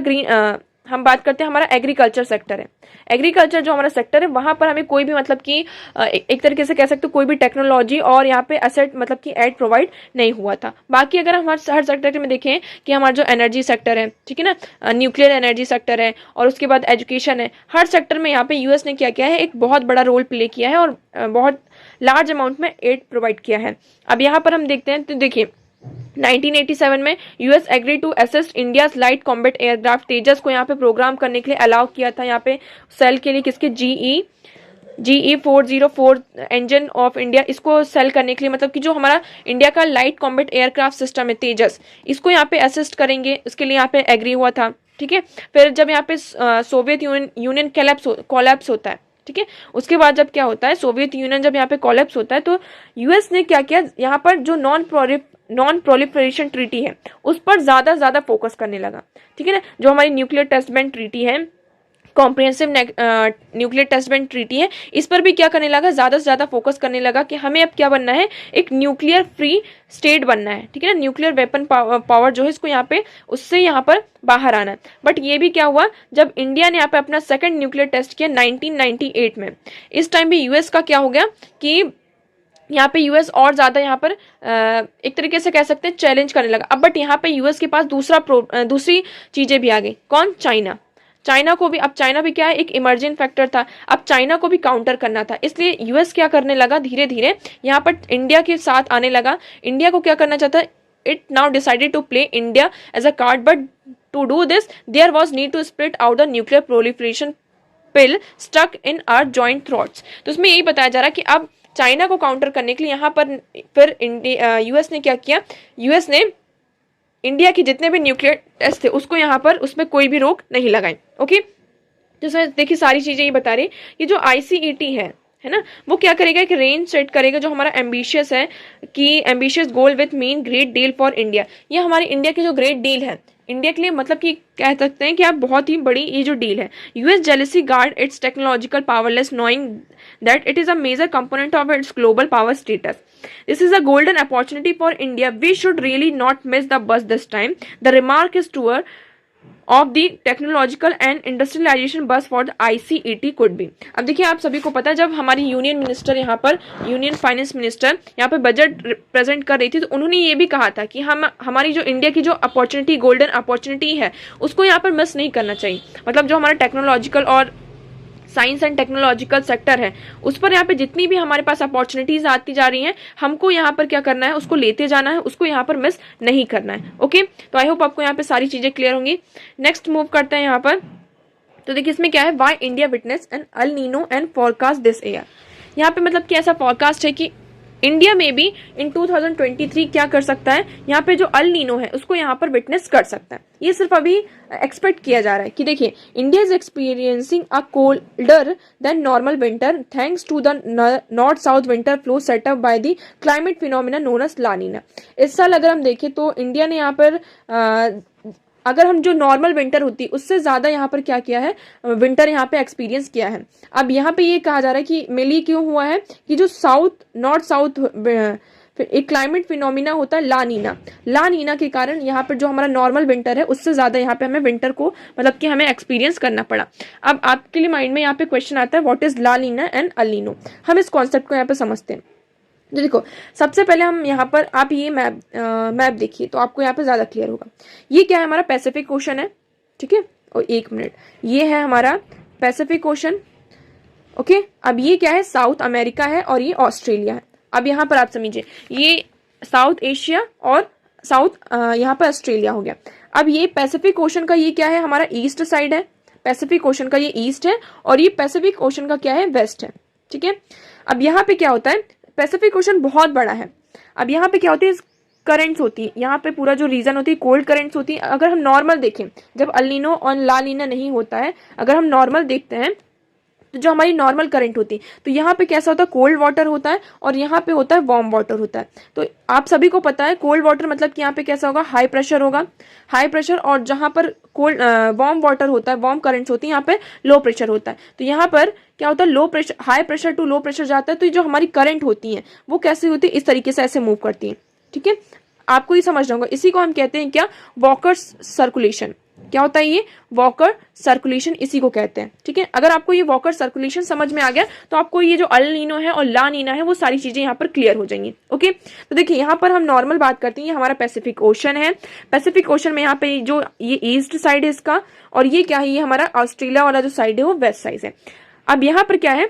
हम बात करते हैं हमारा एग्रीकल्चर सेक्टर है। एग्रीकल्चर जो हमारा सेक्टर है वहां पर हमें कोई भी मतलब कि एक तरीके से कह सकते हो कोई भी टेक्नोलॉजी और यहाँ पे एसेट मतलब कि एड प्रोवाइड नहीं हुआ था। बाकी अगर हम हर सेक्टर में देखें कि हमारा जो एनर्जी सेक्टर है, ठीक है ना, न्यूक्लियर एनर्जी सेक्टर है, और उसके बाद एजुकेशन है, हर सेक्टर में यहाँ पे यूएस ने क्या किया है, एक बहुत बड़ा रोल प्ले किया है और बहुत लार्ज अमाउंट में एड प्रोवाइड किया है। अब यहाँ पर हम देखते हैं, तो देखिए 1987 में US agree to assist India's light combat aircraft Tejas को यहाँ पे प्रोग्राम करने के लिए अलाउ किया था, यहाँ पे सेल के लिए किसके, GE 404 इंजन ऑफ इंडिया, इसको सेल करने के लिए, मतलब कि जो हमारा इंडिया का लाइट कॉम्बैट एयरक्राफ्ट सिस्टम है तेजस, इसको यहाँ पे असिस्ट करेंगे, उसके लिए यहाँ पे एग्री हुआ था, ठीक है। फिर जब यहाँ पे सोवियत यूनियन कोलैप्स होता है, ठीक है, उसके बाद जब क्या होता है, सोवियत यूनियन जब यहाँ पे कोलैप्स होता है, तो यूएस ने क्या किया, यहाँ पर जो नॉन प्रोलिफरेशन ट्रीटी है उस पर ज्यादा फोकस करने लगा, ठीक है ना। जो हमारी न्यूक्लियर टेस्ट बैंड ट्रीटी है, comprehensive nuclear test ban treaty है, इस पर भी क्या करने लगा, ज्यादा से ज्यादा फोकस करने लगा कि हमें अब क्या बनना है, एक न्यूक्लियर फ्री स्टेट बनना है, ठीक है ना, न्यूक्लियर वेपन पावर जो है इसको यहाँ पे उससे यहाँ पर बाहर आना है। बट ये भी क्या हुआ, जब इंडिया ने यहाँ पे अपना सेकंड न्यूक्लियर टेस्ट किया 1998 में, इस टाइम भी यूएस का क्या हो गया कि यहाँ पे यूएस और ज्यादा यहाँ पर एक तरीके से कह सकते हैं चैलेंज करने लगा। अब बट यहाँ पे यूएस के पास दूसरी चीजें भी आ गई, कौन, चाइना को भी, अब चाइना भी क्या है, एक इमर्जिंग फैक्टर था, अब चाइना को भी काउंटर करना था, इसलिए यूएस क्या करने लगा, धीरे धीरे यहाँ पर इंडिया के साथ आने लगा। इंडिया को क्या करना चाहता है, it now decided to play India as a card, but to do this there was need to split out the nuclear proliferation pill stuck in our joint throats. तो इसमें यही बताया जा रहा है कि अब चाइना को काउंटर करने के लिए यहाँ पर फिर यूएस ने क्या किया, यूएस ने इंडिया के जितने भी न्यूक्लियर टेस्ट थे उसको यहाँ पर उसमें कोई भी रोक नहीं लगाई, ओके। तो सर देखिए सारी चीजें ये बता रही, ये जो आईसीईटी है ना, वो क्या करेगा, एक रेंज सेट करेगा जो हमारा एम्बिशियस है, कि ambitious goal with mean great deal for India. ये हमारे इंडिया की जो ग्रेट डील है इंडिया के लिए, मतलब कि कह सकते हैं कि आप बहुत ही बड़ी ये जो डील है। US jealously guard its technological prowess knowing that it is a major component of its global power status. This is a golden opportunity for India. We should really not miss the bus this time. The remark is tour of the technological and industrialization bus for the ICET could be. अब देखिए आप सभी को पता है, जब हमारी यूनियन मिनिस्टर यहाँ पर, यूनियन फाइनेंस मिनिस्टर यहाँ पर बजट प्रेजेंट कर रही थी, तो उन्होंने ये भी कहा था कि हमारी जो इंडिया की जो अपॉर्चुनिटी, गोल्डन अपॉर्चुनिटी है, उसको यहाँ पर मिस नहीं करना चाहिए। मतलब जो हमारा टेक्नोलॉजिकल और साइंस एंड टेक्नोलॉजिकल सेक्टर है उस पर यहाँ पे जितनी भी हमारे पास अपॉर्चुनिटीज आती जा रही हैं, हमको यहाँ पर क्या करना है, उसको लेते जाना है, उसको यहाँ पर मिस नहीं करना है, ओके। तो आई होप आपको यहाँ पे सारी चीजें क्लियर होंगी। नेक्स्ट मूव करते हैं यहाँ पर, तो देखिए इसमें क्या है, why India witness an El Nino and forecast this year. यहाँ पे मतलब कि ऐसा फॉरकास्ट है कि इंडिया में भी इन 2023 क्या कर सकता है, यहाँ पे जो अल नीनो है उसको यहाँ पर विटनेस कर सकता है। ये सिर्फ अभी एक्सपेक्ट किया जा रहा है कि देखिए India is experiencing a colder than normal winter thanks to the north south winter flow setup by the climate phenomena known as La Nina. इस साल अगर हम देखें तो इंडिया ने यहाँ पर अगर हम जो नॉर्मल विंटर होती है उससे ज्यादा यहाँ पर क्या किया है, विंटर यहाँ पे एक्सपीरियंस किया है। अब यहाँ पे ये कहा जा रहा है कि मेनली क्यों हुआ है कि जो नॉर्थ साउथ एक क्लाइमेट फिनोमिना होता है ला नीना के कारण यहाँ पर जो हमारा नॉर्मल विंटर है उससे ज्यादा यहाँ पे हमें विंटर को मतलब कि हमें एक्सपीरियंस करना पड़ा। अब आपके लिए माइंड में यहाँ पे क्वेश्चन आता है what is La Nina and El Nino. हम इस कॉन्सेप्ट को यहाँ पे समझते हैं। तो देखो सबसे पहले हम यहाँ पर आप ये मैप देखिए तो आपको यहाँ पे ज्यादा क्लियर होगा। ये क्या है, हमारा पैसिफिक ओशन है, ठीक है, और एक मिनट, ये है हमारा पैसिफिक ओशन, ओके, अब ये क्या है, साउथ अमेरिका है और ये ऑस्ट्रेलिया है। अब यहाँ पर आप समझिए, ये साउथ एशिया और साउथ यहाँ पर ऑस्ट्रेलिया हो गया। अब ये पैसिफिक ओशन का ये क्या है, हमारा ईस्ट साइड है, पैसिफिक ओशन का ये ईस्ट है और ये पैसिफिक ओशन का क्या है, वेस्ट है। ठीक है, अब यहाँ पे क्या होता है, पैसिफिक ओशन बहुत बड़ा है। अब यहाँ पे क्या होती है, करंट्स होती है, यहाँ पे पूरा जो रीजन होती है कोल्ड करंट्स होती है। अगर हम नॉर्मल देखें, जब अल नीनो और ला नीना नहीं होता है, अगर हम नॉर्मल देखते हैं तो जो हमारी नॉर्मल करंट होती है, तो यहाँ पे कैसा होता है, कोल्ड वाटर होता है और यहाँ पे होता है वार्म वाटर होता है। तो आप सभी को पता है कोल्ड वाटर मतलब कि यहाँ पे कैसा होगा, हाई प्रेशर होगा, हाई प्रेशर, और जहाँ पर कोल्ड वार्म वाटर होता है, वार्म करंट्स होती है, यहाँ पे लो प्रेशर होता है। तो यहाँ पर क्या होता है, low pressure, high pressure to low pressure जाता है, तो जो हमारी करंट होती है वो कैसे होती है, इस तरीके से ऐसे मूव करती है। ठीक है, आपको ये समझना होगा, इसी को हम कहते हैं क्या, वॉकर्स सर्कुलेशन। क्या होता है ये, वॉकर सर्कुलेशन, इसी को कहते हैं। ठीक है, अगर आपको ये वॉकर सर्कुलेशन समझ में आ गया तो आपको ये जो अल नीनो है और ला नीना है वो सारी चीजें यहाँ पर क्लियर हो जाएंगी। ओके, तो देखिए यहाँ पर हम नॉर्मल बात करते हैं, ये हमारा पैसिफिक ओशन है। पैसिफिक ओशन में यहाँ पे जो ये ईस्ट साइड है इसका, और ये क्या है, ये हमारा ऑस्ट्रेलिया वाला जो साइड है वो वेस्ट साइड है। अब यहाँ पर क्या है,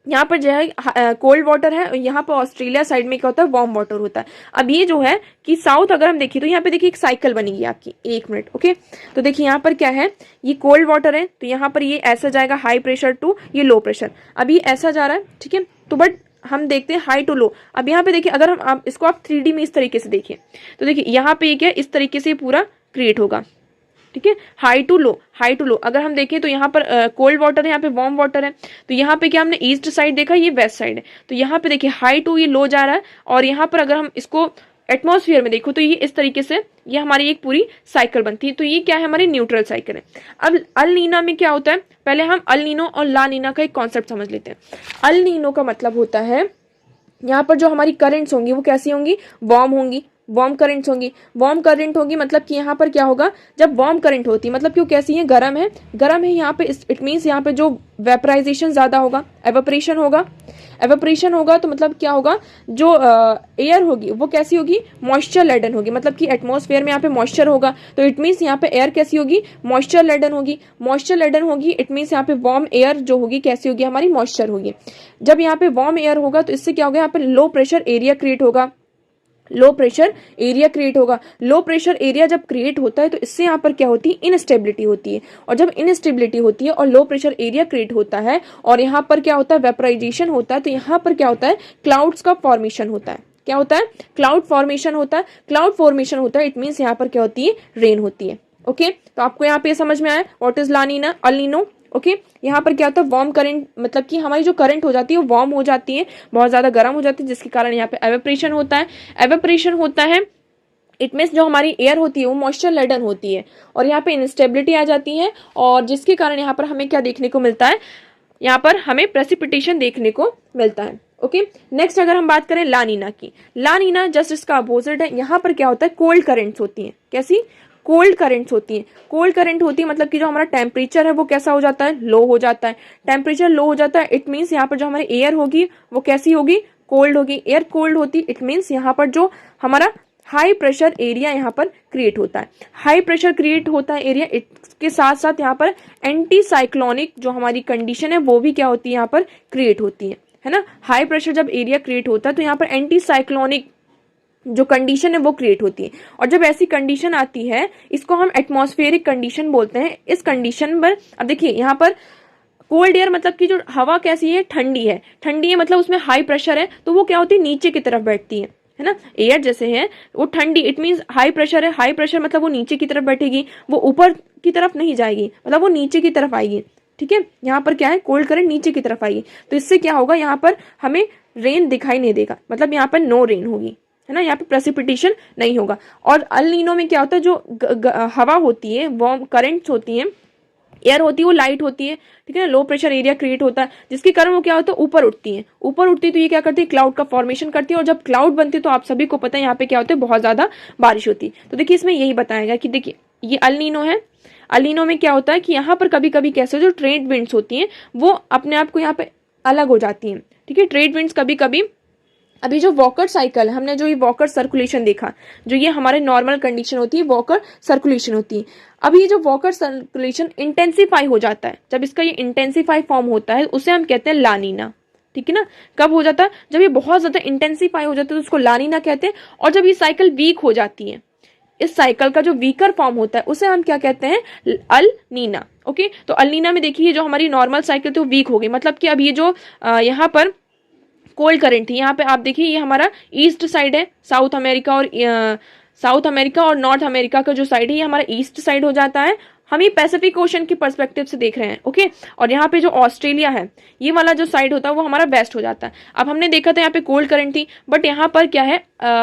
यहाँ पर जो है कोल्ड वाटर है, यहाँ पर ऑस्ट्रेलिया साइड में क्या होता है, वार्म वाटर होता है। अब ये जो है कि साउथ अगर हम देखिए तो यहाँ पे देखिए एक साइकिल बनेगी आपकी, एक मिनट। ओके, तो देखिए यहाँ पर क्या है, ये कोल्ड वाटर है, तो यहाँ पर ये ऐसा जाएगा हाई प्रेशर टू ये लो प्रेशर, अब ये ऐसा जा रहा है। ठीक है, तो बट हम देखते हैं हाई टू लो। अब यहाँ पे देखिए, अगर हम आप इसको आप 3D में इस तरीके से देखिए तो देखिए यहाँ पे ये क्या, इस तरीके से पूरा क्रिएट होगा। ठीक है, high to low, high to low. अगर हम देखें तो यहाँ पर कोल्ड वाटर है, यहाँ पे वार्म वाटर है, तो यहाँ पे क्या हमने ईस्ट साइड देखा, ये वेस्ट साइड है। तो यहाँ पे देखिए हाई टू ये लो जा रहा है, और यहाँ पर अगर हम इसको एटमॉस्फेयर में देखो तो ये इस तरीके से ये हमारी एक पूरी साइकिल बनती है। तो ये क्या है, हमारी न्यूट्रल साइकिल है। अब अल नीना में क्या होता है, पहले हम अल नीनो और ला नीना का एक कॉन्सेप्ट समझ लेते हैं। अल नीनो का मतलब होता है, यहाँ पर जो हमारी करंट्स होंगी वो कैसी होंगी, वार्म होंगी, वार्म करंट्स होंगी। वार्म करंट होगी मतलब कि यहाँ पर क्या होगा, जब वार्म करंट होती है मतलब कि वो कैसी है, गर्म है, गर्म है यहाँ पे, इट मीन्स यहाँ पे जो वेपराइजेशन ज्यादा होगा, एवेपरेशन होगा। एवेपरेशन होगा तो मतलब क्या होगा, जो एयर होगी वो कैसी होगी, मॉइस्चर लेडन होगी, मतलब कि एटमॉस्फेयर में यहाँ पे मॉइस्चर होगा, तो इट मीन्स यहाँ पे एयर कैसी होगी, मॉइस्चर लेडन होगी। मॉइस्चर लेडन होगी इट मीन्स यहाँ पे वार्म एयर जो होगी कैसी होगी, हमारी मॉइस्चर होगी। जब यहाँ पे वार्म एयर होगा तो इससे क्या होगा, यहाँ पे लो प्रेशर एरिया क्रिएट होगा, लो प्रेशर एरिया क्रिएट होगा। लो प्रेशर एरिया जब क्रिएट होता है तो इससे यहाँ पर क्या होती है, इनस्टेबिलिटी होती है, और जब इनस्टेबिलिटी होती है और लो प्रेशर एरिया क्रिएट होता है और यहाँ पर क्या होता है, वेपराइजेशन होता है, तो यहाँ पर क्या होता है, क्लाउड्स का फॉर्मेशन होता है। क्या होता है, क्लाउड फॉर्मेशन होता है। क्लाउड फॉर्मेशन होता है इट मीन्स यहाँ पर क्या होती है, रेन होती है। ओके, तो आपको यहाँ पे समझ में आया what is La Nina, El Nino. Okay, यहाँ पर क्या होता है, वार्म करंट, मतलब कि हमारी जो करंट हो जाती है वो वार्म हो जाती है, बहुत ज्यादा गर्म हो जाती है, जिसके कारण यहाँ पे एवेपरेशन होता है। एवेपरेशन होता है इट मीन्स जो हमारी एयर होती है वो मॉइस्चर लेडन होती है, और यहाँ पे इंस्टेबिलिटी आ जाती है, और जिसके कारण यहाँ पर हमें क्या देखने को मिलता है, यहाँ पर हमें प्रेसिपिटेशन देखने को मिलता है। ओके, नेक्स्ट अगर हम बात करें ला नीना की, ला नीना जस्ट इसका अपोजिट है। यहाँ पर क्या होता है, कोल्ड करंट्स होती हैं। कैसी, कोल्ड करंट्स होती है। कोल्ड करंट होती है मतलब कि जो हमारा टेम्परेचर है वो कैसा हो जाता है, लो हो जाता है। टेम्परेचर लो हो जाता है इट मीन्स यहाँ पर जो हमारी एयर होगी वो कैसी होगी, कोल्ड होगी। एयर कोल्ड होती इट मीन्स यहाँ पर जो हमारा हाई प्रेशर एरिया यहाँ पर क्रिएट होता है। हाई प्रेशर क्रिएट होता है एरिया, इसके साथ साथ यहाँ पर एंटी साइक्लोनिक जो हमारी कंडीशन है वो भी क्या होती है, यहाँ पर क्रिएट होती है ना। हाई प्रेशर जब एरिया क्रिएट होता है तो यहाँ पर एंटी साइक्लोनिक जो कंडीशन है वो क्रिएट होती है, और जब ऐसी कंडीशन आती है इसको हम एटमॉस्फेरिक कंडीशन बोलते हैं। इस कंडीशन पर अब देखिए यहाँ पर कोल्ड एयर मतलब कि जो हवा कैसी है, ठंडी है। ठंडी है मतलब उसमें हाई प्रेशर है, तो वो क्या होती है, नीचे की तरफ बैठती है ना। एयर जैसे है वो ठंडी इट मीन्स हाई प्रेशर है, हाई प्रेशर मतलब वो नीचे की तरफ बैठेगी, वो ऊपर की तरफ नहीं जाएगी, मतलब वो नीचे की तरफ आएगी। ठीक है, यहाँ पर क्या है, कोल्ड करंट नीचे की तरफ आएगी, तो इससे क्या होगा, यहाँ पर हमें रेन दिखाई नहीं देगा, मतलब यहाँ पर नो रेन होगी, है ना, यहाँ पे प्रेसिपिटेशन नहीं होगा। और अल नीनो में क्या होता है, जो हवा होती है, वार्म करंट्स होती हैं, एयर होती है वो लाइट होती है, ठीक है ना, लो प्रेशर एरिया क्रिएट होता है, जिसके कारण वो क्या होता है, ऊपर उठती है। ऊपर उठती है तो ये क्या करती है, क्लाउड का फॉर्मेशन करती है, और जब क्लाउड बनती है तो आप सभी को पता है यहाँ पे क्या होता है, बहुत ज्यादा बारिश होती है। तो देखिए इसमें यही बताएगा कि देखिए ये अल नीनो है। अल नीनो में क्या होता है कि यहाँ पर कभी कभी कैसे जो ट्रेड विंड्स होती हैं वो अपने आप को यहाँ पे अलग हो जाती हैं। ठीक है, ट्रेड विंड्स कभी कभी अभी जो वॉकर साइकिल, हमने जो ये वॉकर सर्कुलेशन देखा, जो ये हमारे नॉर्मल कंडीशन होती है, वॉकर सर्कुलेशन होती है। अब ये जो वॉकर सर्कुलेशन इंटेंसिफाई हो जाता है, जब इसका ये इंटेंसिफाई फॉर्म होता है उसे हम कहते हैं लानीना। ठीक है ना। कब हो जाता है? जब ये बहुत ज्यादा इंटेंसिफाई हो जाता है तो उसको लानीना कहते हैं। और जब ये साइकिल वीक हो जाती है, इस साइकिल का जो वीकर फॉर्म होता है उसे हम क्या कहते हैं? अल नीना। ओके, तो अल नीना में देखिए जो हमारी नॉर्मल साइकिल थी वो वीक हो गई, मतलब कि अब ये जो यहाँ पर कोल्ड करंट थी, यहाँ पे आप देखिए ये हमारा ईस्ट साइड है, साउथ अमेरिका और नॉर्थ अमेरिका का जो साइड है ये हमारा ईस्ट साइड हो जाता है। हम ये पैसिफिक ओशन की पर्सपेक्टिव से देख रहे हैं। ओके, और यहाँ पे जो ऑस्ट्रेलिया है ये वाला जो साइड होता है वो हमारा वेस्ट हो जाता है। अब हमने देखा था यहाँ पे कोल्ड करंट थी, बट यहाँ पर क्या है,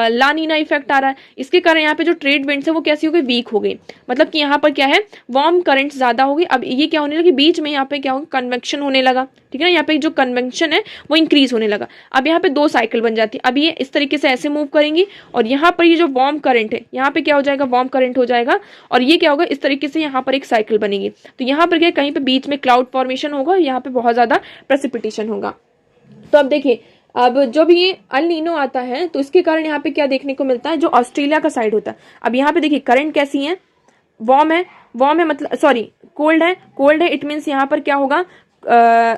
ला नीना इफेक्ट आ रहा है। इसके कारण यहाँ पे जो ट्रेड विंड्स है वो कैसी हो गई? वीक हो गई। मतलब कि यहाँ पर क्या है, वार्म करंट ज्यादा हो गई। अब ये क्या होने लगी, बीच में यहाँ पे क्या होगा, कन्वेक्शन होने लगा। ठीक है ना, यहाँ पे जो कन्वेक्शन है वो इंक्रीज होने लगा। अब यहाँ पे दो साइकिल बन जाती है। अब ये इस तरीके से ऐसे मूव करेंगी और यहाँ पर ये जो वार्म करंट है यहाँ पे क्या हो जाएगा, वार्म करंट हो जाएगा। और ये क्या होगा, इस तरीके से यहाँ पर एक साइकिल बनेगी। तो यहाँ पर क्या, कहीं पे बीच में क्लाउड फॉर्मेशन होगा, यहाँ पे बहुत ज्यादा प्रेसिपिटेशन होगा। तो अब देखिए, अब जब ये अल नीनो आता है तो इसके कारण यहाँ पे क्या देखने को मिलता है, जो ऑस्ट्रेलिया का साइड होता है। अब यहाँ पे देखिए करंट कैसी है, वार्म है, वार्म है मतलब सॉरी कोल्ड है, कोल्ड है। इट मीन्स यहाँ पर क्या होगा,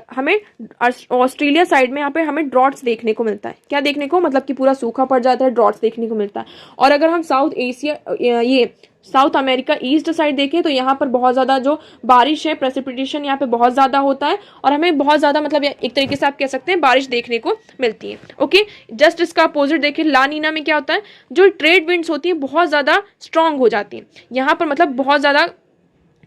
हमें ऑस्ट्रेलिया साइड में यहाँ पे हमें ड्रॉट्स देखने को मिलता है। क्या देखने को, मतलब कि पूरा सूखा पड़ जाता है, ड्रॉट्स देखने को मिलता है। और अगर हम साउथ अमेरिका ईस्ट साइड देखें तो यहाँ पर बहुत ज्यादा जो बारिश है, प्रेसिपिटेशन यहाँ पे बहुत ज्यादा होता है और हमें बहुत ज्यादा, मतलब एक तरीके से आप कह सकते हैं बारिश देखने को मिलती है। ओके, जस्ट इसका अपोजिट देखिए, ला नीना में क्या होता है, जो ट्रेड विंड्स होती है बहुत ज्यादा स्ट्रांग हो जाती है। यहाँ पर मतलब बहुत ज्यादा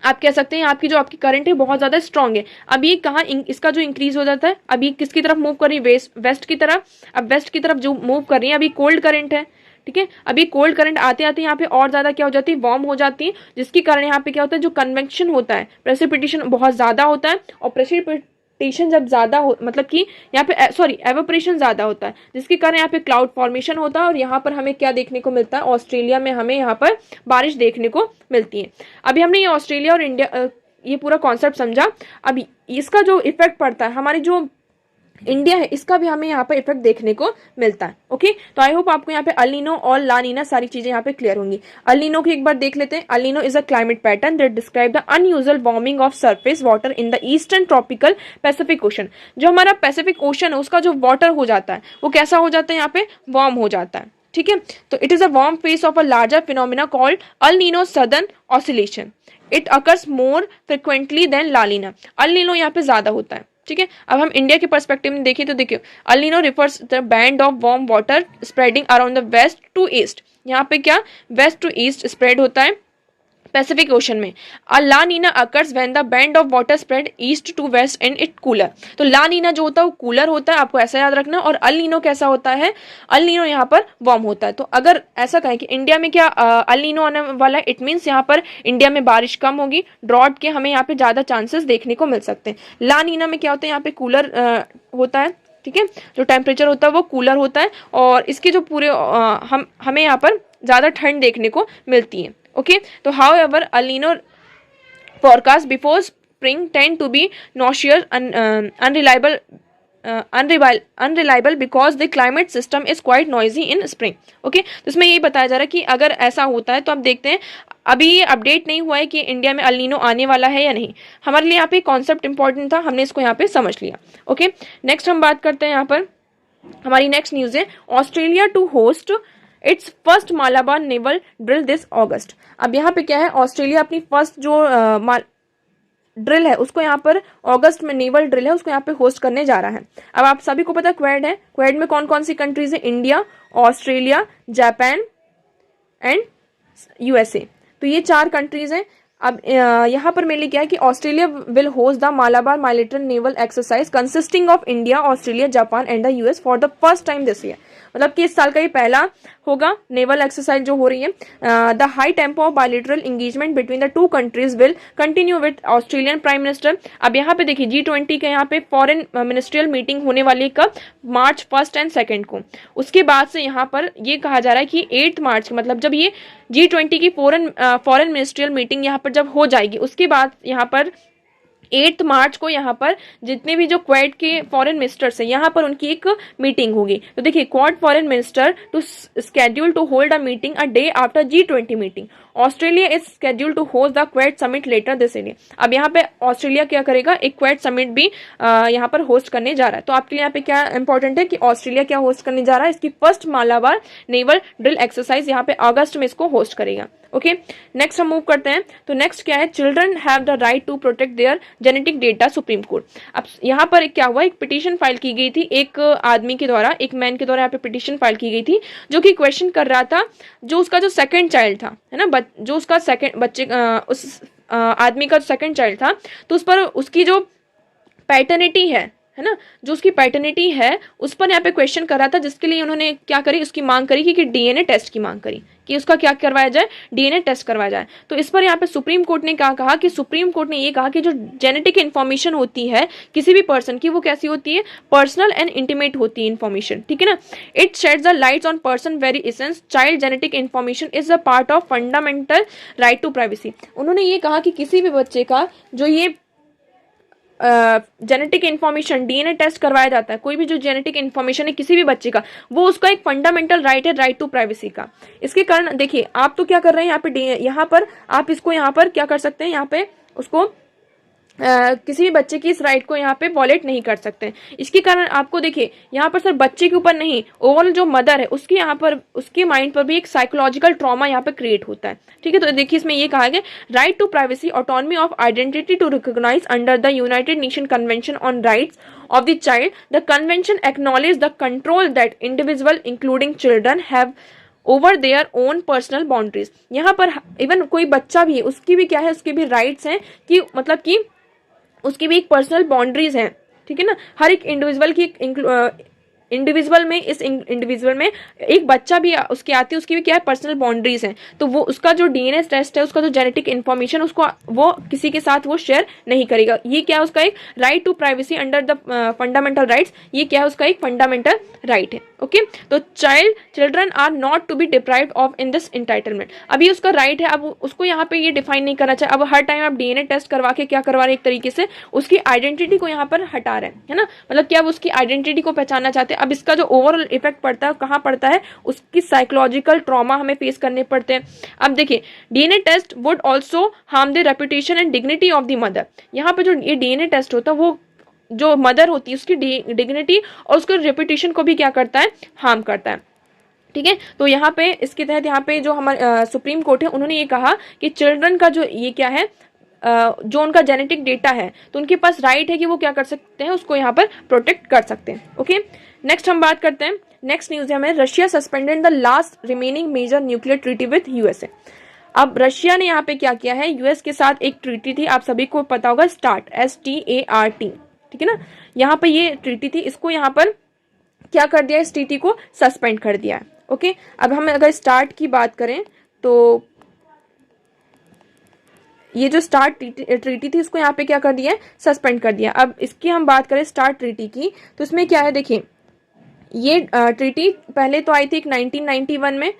आप कह सकते हैं आपकी जो आपकी करंट है बहुत ज्यादा स्ट्रांग है। अब ये कहाँ इसका जो इंक्रीज हो जाता है, अभी किसकी तरफ मूव कर रही है, वेस्ट की तरफ। अब वेस्ट की तरफ जो मूव कर रही है, अभी कोल्ड करंट है। ठीक है, अभी कोल्ड करंट आते आते यहाँ पे और ज्यादा क्या हो जाती है, वार्म हो जाती है, जिसके कारण यहाँ पे क्या होता है, जो कन्वेक्शन होता है, प्रेसिपिटेशन बहुत ज्यादा होता है। और प्रेसिपिटेशन जब ज्यादा हो, मतलब कि यहाँ पे सॉरी एवेपोरेशन ज्यादा होता है, जिसके कारण यहाँ पे क्लाउड फॉर्मेशन होता है। और यहाँ पर हमें क्या देखने को मिलता है, ऑस्ट्रेलिया में हमें यहाँ पर बारिश देखने को मिलती है। अभी हमने ये ऑस्ट्रेलिया और इंडिया ये पूरा कॉन्सेप्ट समझा। अभी इसका जो इफेक्ट पड़ता है, हमारी जो इंडिया है, इसका भी हमें यहाँ पर इफेक्ट देखने को मिलता है। ओके, तो आई होप आपको यहाँ पे अल नीनो और ला नीना सारी चीजें यहाँ पे क्लियर होंगी। अल नीनो की एक बार देख लेते हैं। El Nino is a climate pattern that describe the unusual warming of surface water in the eastern tropical Pacific ocean. जो हमारा पैसिफिक ओशन है उसका जो वाटर हो जाता है वो कैसा हो जाता है, यहाँ पे वार्म हो जाता है। ठीक है, तो it is a warm phase of a larger phenomena called El Nino southern oscillation. It occurs more frequently than La Nina. El Nino यहाँ पे ज्यादा होता है। ठीक है, अब हम इंडिया के पर्सपेक्टिव में देखें तो देखिए, El Nino refers the band of warm water spreading around the west to east. यहाँ पे क्या, वेस्ट टू ईस्ट स्प्रेड होता है पैसिफिक ओशन में। La Nina occurs when the band of water spread east to west and it cooler. तो ला नीना जो होता है वो कूलर होता है, आपको ऐसा याद रखना। और अल नीनो कैसा होता है, अल नीनो यहाँ पर वार्म होता है। तो अगर ऐसा कहें कि इंडिया में क्या अल नीनो आने वाला है, इट मीन्स यहाँ पर इंडिया में बारिश कम होगी, ड्रॉट के हमें यहाँ पे ज्यादा चांसेस देखने को मिल सकते हैं। ला नीना में क्या होता है, यहाँ पे कूलर होता है। ठीक है, जो टेम्परेचर होता है वो कूलर होता है और इसके जो पूरे हमें यहाँ पर ज्यादा ठंड देखने को मिलती है। Okay, so however, El Nino forecast before spring tend to be nauseous and unreliable because the climate system is quite noisy in spring. Okay, तो इसमें यही बताया जा रहा है कि अगर ऐसा होता है तो आप देखते हैं अभी ये अपडेट नहीं हुआ है कि इंडिया में अल नीनो आने वाला है या नहीं। हमारे लिए यहाँ पे कॉन्सेप्ट इंपॉर्टेंट था, हमने इसको यहाँ पे समझ लिया। ओके, नेक्स्ट हम बात करते हैं, यहाँ पर हमारी नेक्स्ट न्यूज है, Australia to host its first Malabar naval drill this August. अब यहाँ पे क्या है, ऑस्ट्रेलिया अपनी फर्स्ट जो ड्रिल है उसको यहाँ पर अगस्त में, नेवल ड्रिल है उसको यहाँ पे होस्ट करने जा रहा है। अब आप सभी को पता है क्वेड है, क्वेड में कौन कौन सी कंट्रीज है, India, Australia, Japan and USA. तो ये 4 कंट्रीज हैं। अब यहाँ पर मेनली क्या है कि Australia will host the Malabar military naval exercise consisting of India, Australia, Japan and the US for the first time this year. मतलब कि इस साल का ये पहला होगा नेवल एक्सरसाइज जो हो रही है। The high tempo of bilateral engagement between the 2 countries will continue with Australian prime minister. अब यहाँ पे देखिए G20 के यहाँ पे फॉरेन मिनिस्ट्रियल मीटिंग होने वाली कब, मार्च 1 और 2 को। उसके बाद से यहाँ पर ये कहा जा रहा है कि 8 मार्च मतलब जब ये G20 की फॉरेन मिनिस्ट्रियल मीटिंग यहाँ पर जब हो जाएगी उसके बाद यहाँ पर 8 मार्च को यहाँ पर जितने भी जो क्वाड के फॉरेन मिनिस्टर्स हैं यहाँ पर उनकी एक मीटिंग होगी। तो देखिए, Quad foreign minister to schedule to hold a meeting a day after G20 meeting. Australia is schedule to host the Quad summit later this year. अब यहाँ पे ऑस्ट्रेलिया क्या करेगा, एक क्वाड समिट भी यहाँ पर होस्ट करने जा रहा है। तो आपके लिए यहाँ पे क्या इंपॉर्टेंट है कि ऑस्ट्रेलिया क्या होस्ट करने जा रहा है, इसकी first Malabar naval drill exercise यहाँ पे अगस्त में इसको होस्ट करेगा। ओके, नेक्स्ट हम मूव करते हैं। तो नेक्स्ट क्या है, children have the right to protect their genetic data, Supreme Court. अब यहाँ पर क्या हुआ, एक पिटीशन फाइल की गई थी, एक आदमी के द्वारा, एक मैन के द्वारा यहाँ पे पिटीशन फाइल की गई थी, जो कि क्वेश्चन कर रहा था जो उसका जो सेकंड चाइल्ड था, है ना, जो उसका सेकंड बच्चे उस आदमी का सेकंड चाइल्ड था, तो उस पर उसकी जो पैटर्निटी है ना, जो उसकी पैटर्निटी है उस पर यहाँ पे क्वेश्चन कर रहा था, जिसके लिए उन्होंने क्या करी, उसकी मांग करी कि डीएनए टेस्ट की मांग करी कि उसका क्या करवाया जाए, डीएनए टेस्ट करवाया जाए। तो इस पर यहाँ पे सुप्रीम कोर्ट ने क्या कहा कि सुप्रीम कोर्ट ने ये कहा कि जो जेनेटिक इन्फॉर्मेशन होती है किसी भी पर्सन की, वो कैसी होती है, पर्सनल एंड इंटीमेट होती है इन्फॉर्मेशन, ठीक है ना। It sheds the lights on person very essence child genetic information is a part of fundamental right to privacy. उन्होंने ये कहा कि किसी भी बच्चे का जो ये जेनेटिक इन्फॉर्मेशन डीएनए टेस्ट करवाया जाता है, कोई भी जो जेनेटिक इन्फॉर्मेशन है किसी भी बच्चे का, वो उसका एक फंडामेंटल राइट है, राइट टू प्राइवेसी का। इसके कारण देखिए आप तो क्या कर रहे हैं यहाँ पर आप इसको यहाँ पर क्या कर सकते हैं, यहाँ पे उसको किसी भी बच्चे की इस राइट को यहाँ पे वॉलेट नहीं कर सकते। इसके कारण आपको देखिए यहाँ पर सिर्फ बच्चे के ऊपर नहीं, ओवरऑल जो मदर है उसकी यहाँ पर, उसके माइंड पर भी एक साइकोलॉजिकल ट्रॉमा यहाँ पे क्रिएट होता है, ठीक है। तो देखिए इसमें ये कहा गया, right to privacy, autonomy of identity to recognize under the United Nation convention on rights of the child. The convention acknowledges the control that individual including children have over their own personal boundaries. यहाँ पर इवन कोई बच्चा भी है, उसकी भी क्या है, उसके भी राइट्स हैं कि मतलब कि उसकी भी एक पर्सनल बाउंड्रीज हैं, ठीक है ना। हर एक इंडिविजुअल की इंडिविजुअल में, इस इंडिविजुअल में एक बच्चा भी उसकी आती है, उसकी भी क्या है, पर्सनल बाउंड्रीज हैं। तो वो उसका जो डीएनए टेस्ट है, उसका जो जेनेटिक इन्फॉर्मेशन, उसको वो किसी के साथ वो शेयर नहीं करेगा। ये क्या है, उसका एक right to privacy under the fundamental rights, ये क्या है, उसका एक फंडामेंटल राइट है। ओके, तो children are not to be deprived of in this entitlement. अभी उसका राइट है, अब उसको यहाँ पे ये डिफाइन नहीं करना चाहिए। अब हर टाइम आप डीएनए टेस्ट करवा के क्या करवा रहे हैं, एक तरीके से उसकी आइडेंटिटी को यहाँ पर हटा रहे हैं, है ना। मतलब क्या वो उसकी आइडेंटिटी को पहचानना चाहते हैं। अब इसका जो ओवरऑल इफेक्ट पड़ता है कहाँ पड़ता है, उसकी साइकोलॉजिकल ट्रॉमा हमें फेस करने पड़ते हैं। अब देखिए, DNA test would also harm the reputation and dignity of the mother. यहाँ पे जो ये डीएनए टेस्ट होता है, वो जो मदर होती है उसकी डिग्निटी और उसके रेपुटेशन को भी क्या करता है, हार्म करता है, ठीक है। तो यहाँ पे इसके तहत यहाँ पे जो हमारे सुप्रीम कोर्ट है, उन्होंने ये कहा कि चिल्ड्रन का जो ये क्या है, जो उनका जेनेटिक डेटा है, तो उनके पास राइट है कि वो क्या कर सकते हैं, उसको यहाँ पर प्रोटेक्ट कर सकते हैं। ओके, नेक्स्ट हम बात करते हैं, नेक्स्ट न्यूज है हमें, Russia suspended the last remaining major nuclear treaty with USA. अब रशिया ने यहाँ पे क्या किया है, यूएस के साथ एक ट्रीटी थी, आप सभी को पता होगा, स्टार्ट, START, ठीक है ना। यहाँ पे ये ट्रीटी थी, इसको यहाँ पर क्या कर दिया, इस ट्रीटी को सस्पेंड कर दिया है। ओके, अब हम अगर स्टार्ट की बात करें तो ये जो स्टार्ट ट्रीटी थी, इसको यहाँ पे क्या कर दिया है, सस्पेंड कर दिया। अब इसकी हम बात करें स्टार्ट ट्रीटी की, तो इसमें क्या है, देखिए ये ट्रीटी पहले तो आई थी एक 1991 में,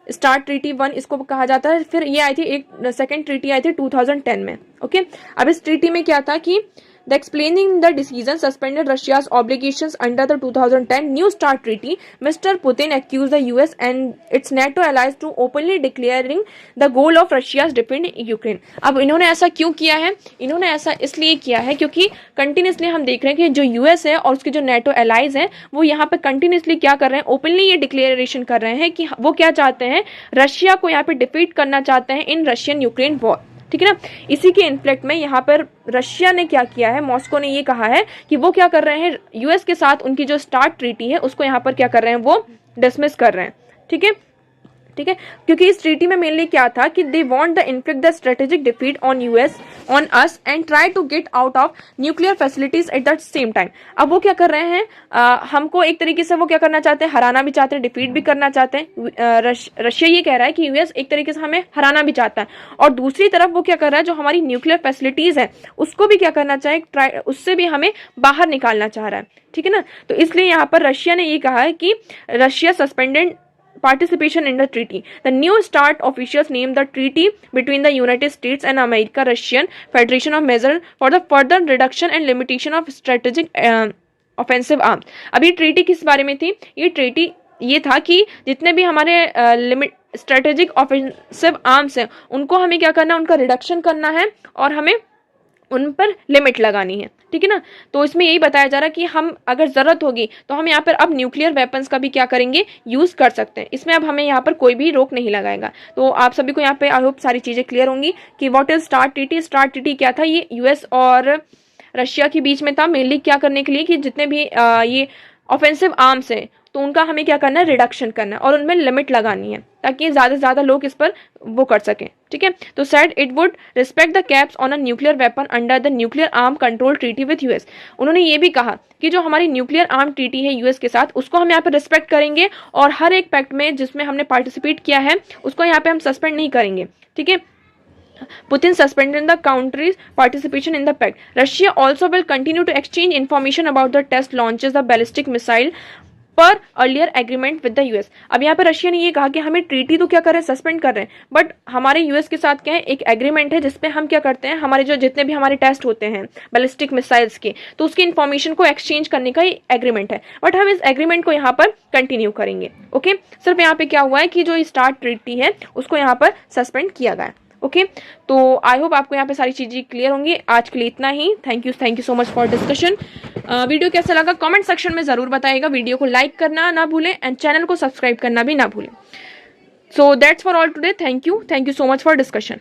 स्टार्ट ट्रीटी 1 इसको कहा जाता है। फिर ये आई थी एक सेकेंड ट्रीटी आई थी 2010 में। ओके, अब इस ट्रीटी में क्या था कि The explaining the decision suspended Russia's obligations under the 2010 New START treaty, Mr. Putin accused the US and its NATO allies to openly declaring the goal of Russia's defend Ukraine. अब इन्होंने ऐसा क्यों किया है, इन्होंने ऐसा इसलिए किया है क्योंकि कंटिन्यूसली हम देख रहे हैं कि जो यूएस है और उसके जो नेटो एलाइज हैं, वो यहाँ पे कंटिन्यूसली क्या कर रहे हैं, ओपनली ये डिक्लेरेशन कर रहे हैं कि वो क्या चाहते हैं, रशिया को यहाँ पे डिफीट करना चाहते हैं इन रशियन यूक्रेन वॉर, ठीक है ना। इसी के इन्फ्लेक्ट में यहाँ पर रशिया ने क्या किया है, मॉस्को ने ये कहा है कि वो क्या कर रहे हैं, यूएस के साथ उनकी जो स्टार्ट ट्रीटी है उसको यहाँ पर क्या कर रहे हैं, वो डिसमिस कर रहे हैं, ठीक है, ठीक है। क्योंकि इस ट्रीटी में मेनली क्या था कि they want the inflict the strategic defeat on US on us and try to get out of nuclear facilities at the same time. अब वो क्या कर रहे हैं, हमको एक तरीके से वो क्या करना चाहते हैं, हराना भी चाहते हैं, डिफीट भी करना चाहते हैं। रशिया ये कह रहा है कि यूएस एक तरीके से हमें हराना भी चाहता है, और दूसरी तरफ वो क्या कर रहा है, जो हमारी न्यूक्लियर फैसिलिटीज है उसको भी क्या करना चाहे, उससे भी हमें बाहर निकालना चाह रहा है, ठीक है ना। तो इसलिए यहाँ पर रशिया ने ये कहा है कि Russia suspended participation in the treaty. The New START officials named the treaty between the United States and America Russian Federation of measure for the further reduction and limitation of strategic offensive arms. अब ये ट्रीटी किस बारे में थी? ये ट्रीटी ये था कि जितने भी हमारे लिमिट स्ट्रेटेजिक ऑफेंसिव आर्म्स हैं उनको हमें क्या करना है, उनका रिडक्शन करना है और हमें उन पर लिमिट लगानी है, ठीक है ना। तो इसमें यही बताया जा रहा है कि हम अगर ज़रूरत होगी तो हम यहाँ पर अब न्यूक्लियर वेपन्स का भी क्या करेंगे, यूज़ कर सकते हैं। इसमें अब हमें यहाँ पर कोई भी रोक नहीं लगाएगा। तो आप सभी को यहाँ पे आई होप सारी चीज़ें क्लियर होंगी कि what is start treaty. Start treaty क्या था, ये यूएस और रशिया के बीच में था, मेनली क्या करने के लिए कि जितने भी ये ऑफेंसिव आर्म्स हैं तो उनका हमें क्या करना है, रिडक्शन करना है और उनमें लिमिट लगानी है ताकि ज़्यादा से ज़्यादा लोग इस पर वो कर सकें, ठीक है। तो said it would respect the caps on a nuclear weapon under the nuclear arm control treaty with US. उन्होंने ये भी कहा कि जो हमारी न्यूक्लियर आर्म ट्रीटी है यूएस के साथ, उसको हम यहाँ पर रिस्पेक्ट करेंगे और हर एक पैक्ट में जिसमें हमने पार्टिसिपेट किया है उसको यहाँ पे हम सस्पेंड नहीं करेंगे, ठीक है। Putin suspended the country's participation in the pact. Russia also will continue to exchange information about the test launches of ballistic missile पर earlier agreement with the US. अब यहाँ पे रशिया ने ये कहा कि हमें ट्रीटी तो क्या कर रहे हैं, सस्पेंड कर रहे हैं, बट हमारे यूएस के साथ क्या है, एक एग्रीमेंट है जिसपे हम क्या करते हैं, हमारे जो जितने भी हमारे टेस्ट होते हैं बैलिस्टिक मिसाइल्स के, तो उसकी इन्फॉर्मेशन को एक्सचेंज करने का एग्रीमेंट है, बट हम इस एग्रीमेंट को यहाँ पर कंटिन्यू करेंगे। ओके, सिर्फ यहाँ पे क्या हुआ है कि जो स्टार्ट ट्रीटी है उसको यहाँ पर सस्पेंड किया गया है। ओके, तो आई होप आपको यहाँ पे सारी चीज़ें क्लियर होंगी। आज के लिए इतना ही। Thank you so much for discussion. Video कैसा लगा कमेंट सेक्शन में ज़रूर बताइएगा। वीडियो को लाइक करना ना भूलें एंड चैनल को सब्सक्राइब करना भी ना भूलें। So that's for all today. Thank you so much for discussion.